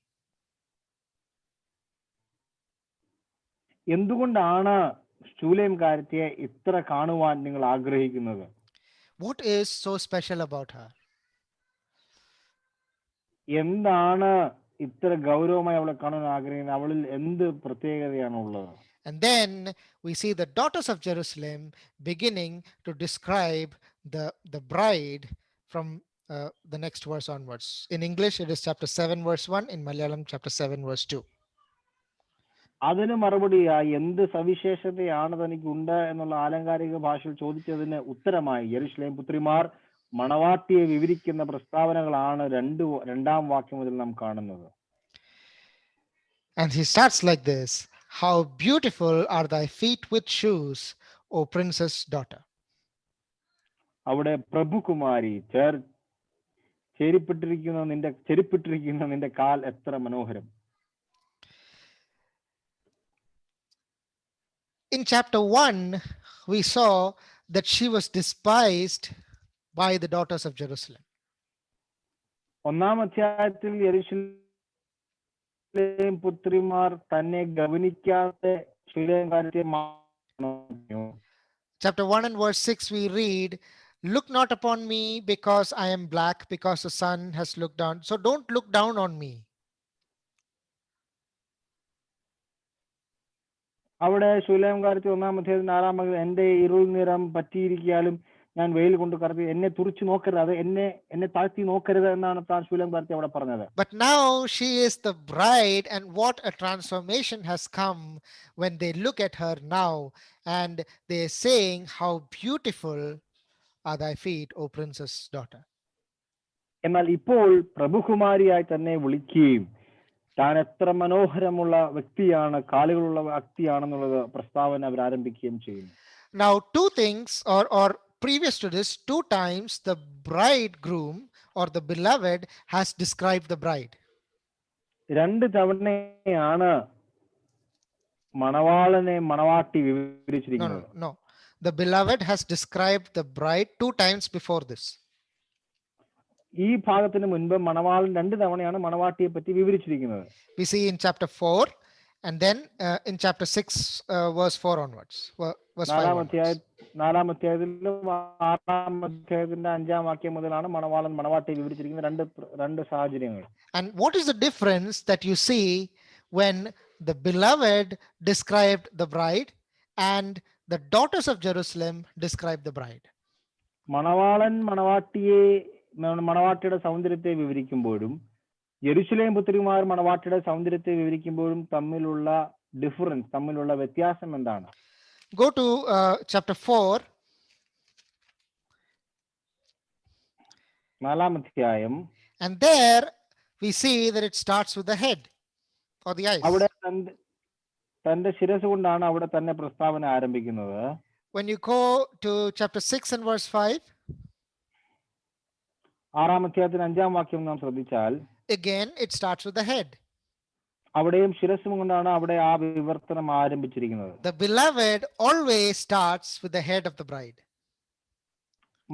എന്തുകൊണ്ടാണ് ശൂലേംകാരത്തിയെ ഇത്ര കാണുവാൻ നിങ്ങൾ ആഗ്രഹിക്കുന്നത്? What is so special about her? എന്താണ് ഇത്ര ഗൗരവമായി അവളെ കാണാൻ ആഗ്രഹിക്കുന്നത്? അവളിൽ എന്ത് പ്രത്യേകതയാണ് ഉള്ളത്? And then we see the daughters of Jerusalem beginning to describe the bride from the next verse onwards. In English, it is chapter 7, verse 1. In Malayalam, chapter 7, verse 2. അതിന് മറുപടിയായി എന്ത് സവിശേഷതയാണ് തനിക്കുണ്ട് എന്നുള്ള ആലങ്കാരിക ഭാഷയിൽ ചോദിച്ചതിന് ഉത്തരമായി യെരുശലേം പുത്രിമാർ മണവാട്ടിയെ വിവരിക്കുന്ന പ്രസ്താവനകളാണ് രണ്ടാം വാക്യം മുതൽ നാം കാണുന്നത്. And he starts like this: How beautiful are thy feet with shoes, O princess daughter. അവിടെ പ്രഭുകുമാരി ചെരുപ്പിട്ടിരിക്കുന്ന നിന്റെ കാൽ എത്ര മനോഹരം. In chapter 1, we saw that she was despised by the daughters of Jerusalem. ഒന്നാം അധ്യായത്തിൽ യെരുശലേം പുത്രിമാർ തന്നെ ഗവനിക്കാത്ത ശൂലേംകാരത്തെ. Chapter 1 and verse 6 we read, look not upon me because I am black, because the sun has looked down. So don't look down on me. അവിടെ ശൂലേംകാരത്തി ഒന്നാം അധ്യായത്തിൽ 4 എന്റെ ഇരുൾ നിറം പറ്റിയിരിക്കാലും ഞാൻ വെയിൽ കൊണ്ട് കറുത്തി എന്നെ തുറിച്ചു നോക്കരുത്, അത് എന്നെ താഴ്ത്തി നോക്കരുത് എന്നാണ് താൻ ശൂലം കറുത്തി അവിടെ പറഞ്ഞത്. But now she is the bride, and what a transformation has come when they look at her now, and they're saying, how beautiful are thy feet, O princess daughter. എന്നാൽ ഇപ്പോൾ പ്രഭുകുമാരിയായി തന്നെ വിളിക്കുകയും താൻ എത്ര മനോഹരമുള്ള വ്യക്തിയാണ്, കാലുകളുള്ള വ്യക്തിയാണെന്നുള്ളത് പ്രസ്താവന അവർ ആരംഭിക്കുകയും ചെയ്യുന്നു. Now two things, or previous to this, 2 times the bridegroom or the beloved has described the bride. 2 തവണയാണ് മണവാളനെ മണവാട്ടി വിവരിച്ചിരിക്കുന്നത്. No. The beloved has described the bride 2 times before this. ഈ ഭാഗത്തിന് മുൻപ് മണവാളൻ 2 തവണയാണ് മണവാട്ടിയെ പറ്റി വിവരിച്ചിരിക്കുന്നത്. We see in chapter 4 and then in chapter 6 verse 4 onwards. Verse 5 onwards. 4-ാം അധ്യായത്തിലും 6-ാം അധ്യായത്തിന്റെ 5-ാം വാക്യം മുതലാണ് മണവാളൻ മണവാട്ടിയെ വിവരിച്ചിരിക്കുന്ന രണ്ട് സാഹചര്യങ്ങൾ. And what is the difference that you see when the beloved described the bride and the daughters of Jerusalem described the bride? മണവാളൻ മണവാട്ടിയുടെ സൗന്ദര്യത്തെ വിവരിക്കുമ്പോഴും യെരുശലേം പുത്രിമാർ മണവാട്ടിയുടെ സൗന്ദര്യത്തെ വിവരിക്കുമ്പോഴും തമ്മിലുള്ള ഡിഫറൻസ്, തമ്മിലുള്ള വ്യത്യാസം എന്താണ്? Go to chapter 4. 4-ാം അധ്യായം. And there we see that it starts with the head or the eyes. അവിടെ തന്റെ ശിരസ് കൊണ്ടാണ് അവിടെ തന്നെ പ്രസ്താവന ആരംഭിക്കുന്നത്. When you go to chapter 6 and verse 5, 6-ാം അധ്യായത്തിന് 5-ാം വാക്യം നാം ശ്രദ്ധിച്ചാൽ again it starts with the head. അവിടെയും ശിരസ് കൊണ്ടാണ് അവിടെ ആ വിവർത്തനം ആരംഭിച്ചിരിക്കുന്നത്. The beloved always starts with the head of the bride.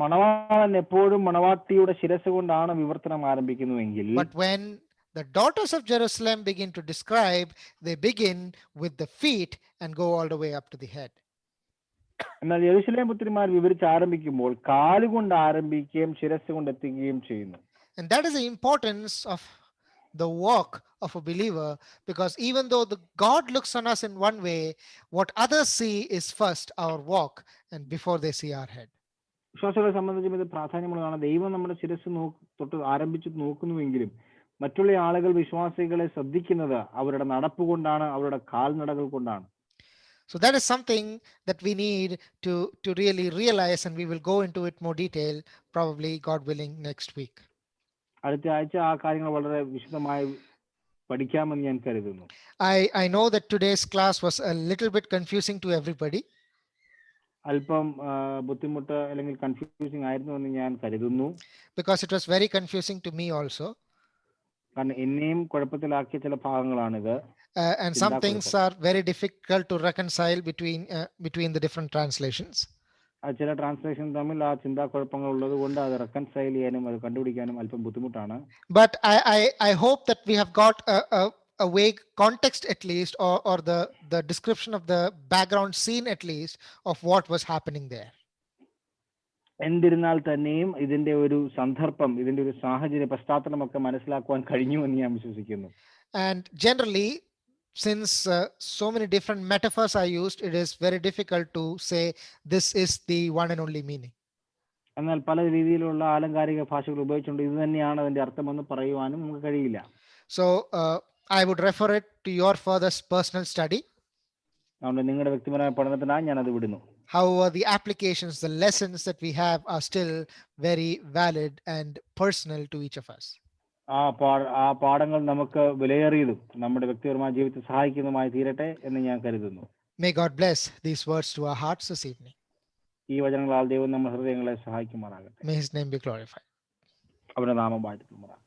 മണവാളൻ എപ്പോഴും മണവാട്ടിയുടെ ശിരസ് കൊണ്ടാണ് വിവർത്തനം ആരംഭിക്കുന്നുവെങ്കിൽ, but when the daughters of Jerusalem begin to describe, they begin with the feet and go all the way up to the head. എന്നാൽ യെരുശലേം പുത്രിമാർ വിവരിച്ച് ആരംഭിക്കുമ്പോൾ കാലുകൊണ്ട് ആരംഭിക്കുകയും ശിരസ് കൊണ്ട് എത്തുകയും ചെയ്യുന്നു. And that is the importance of the walk of a believer, because even though God looks on us in one way, what others see is first our walk and before they see our head. വിശ്വാസികളെ സംബന്ധിച്ചും ഇത് പ്രാധാന്യമുള്ളതാണ്. ദൈവം നമ്മുടെ ശിരസ് തൊട്ട് ആരംഭിച്ച് നോക്കുന്നുവെങ്കിലും മറ്റുള്ള ആളുകൾ വിശ്വാസികളെ ശ്രദ്ധിക്കുന്നത് അവരുടെ നടപ്പ് കൊണ്ടാണ്, അവരുടെ കാൽനടകൾ കൊണ്ടാണ്. So that is something that we need to really realize, and we will go into it more detail probably, God willing, next week. അടുത്ത ആഴ്ച ആ കാര്യങ്ങൾ വളരെ വിശദമായി പഠിക്കാമെന്ന് ഞാൻ കരുതുന്നു. I know that today's class was a little bit confusing to everybody. അല്പം ബുദ്ധിമുട്ട് അല്ലെങ്കിൽ കൺഫ്യൂസിംഗ് ആയിരുന്നു എന്ന് ഞാൻ കരുതുന്നു. Because it was very confusing to me also. കാരണം എന്നെയും കുഴപ്പത്തിലാക്കിയ ചില ഭാഗങ്ങളാണിത്. And some things are very difficult to reconcile between the different translations. ചില ട്രാൻസ്ലേഷൻ തമ്മിൽ ആ ചിന്താക്കുഴപ്പങ്ങൾ ഉള്ളത് കൊണ്ട് അത് റെക്കൺസൈൽ ചെയ്യാനും അത് കണ്ടുപിടിക്കാനും അല്പം ബുദ്ധിമുട്ടാണ്. But I hope that we have got a vague context at least, or the description of the background scene at least of what was happening there. എന്നിരുന്നാൽ തന്നെയും ഇതിന്റെ ഒരു സന്ദർഭം, ഇതിന്റെ ഒരു സാഹചര്യ പശ്ചാത്തലമൊക്കെ മനസ്സിലാക്കുവാൻ കഴിഞ്ഞു എന്ന് ഞാൻ വിശ്വസിക്കുന്നു. And generally, since so many different metaphors are used, it is very difficult to say this is the one and only meaning. എന്നാൽ പല രീതിയിലുള്ള ആലങ്കാരിക ഭാഷകൾ ഉപയോഗിച്ചുകൊണ്ട് ഇത് തന്നെയാണ് അതിന്റെ അർത്ഥമെന്ന് പറയുവാനും നമുക്ക് കഴിയില്ല. So I would refer it to your further personal study. അതുകൊണ്ട് നിങ്ങളുടെ വ്യക്തിപരമായ പഠനത്തിനായി ഞാൻ അത് വിടുന്നു. However, the applications, the lessons that we have are still very valid and personal to each of us. ആ പാഠങ്ങൾ നമുക്ക് വിലയേറിയതും നമ്മുടെ വ്യക്തിപരമായ ജീവിതത്തെ സഹായിക്കുന്നതുമായി തീരട്ടെ എന്ന് ഞാൻ കരുതുന്നു. May God bless these words to our hearts this evening. ഈ വചനങ്ങളാൽ ദൈവം നമ്മുടെ ഹൃദയങ്ങളെ സഹായിക്കുമാറാകട്ടെ. May His name be glorified. അവരുടെ നാമം വാഴ്ത്തപ്പെടുമാറാകട്ടെ.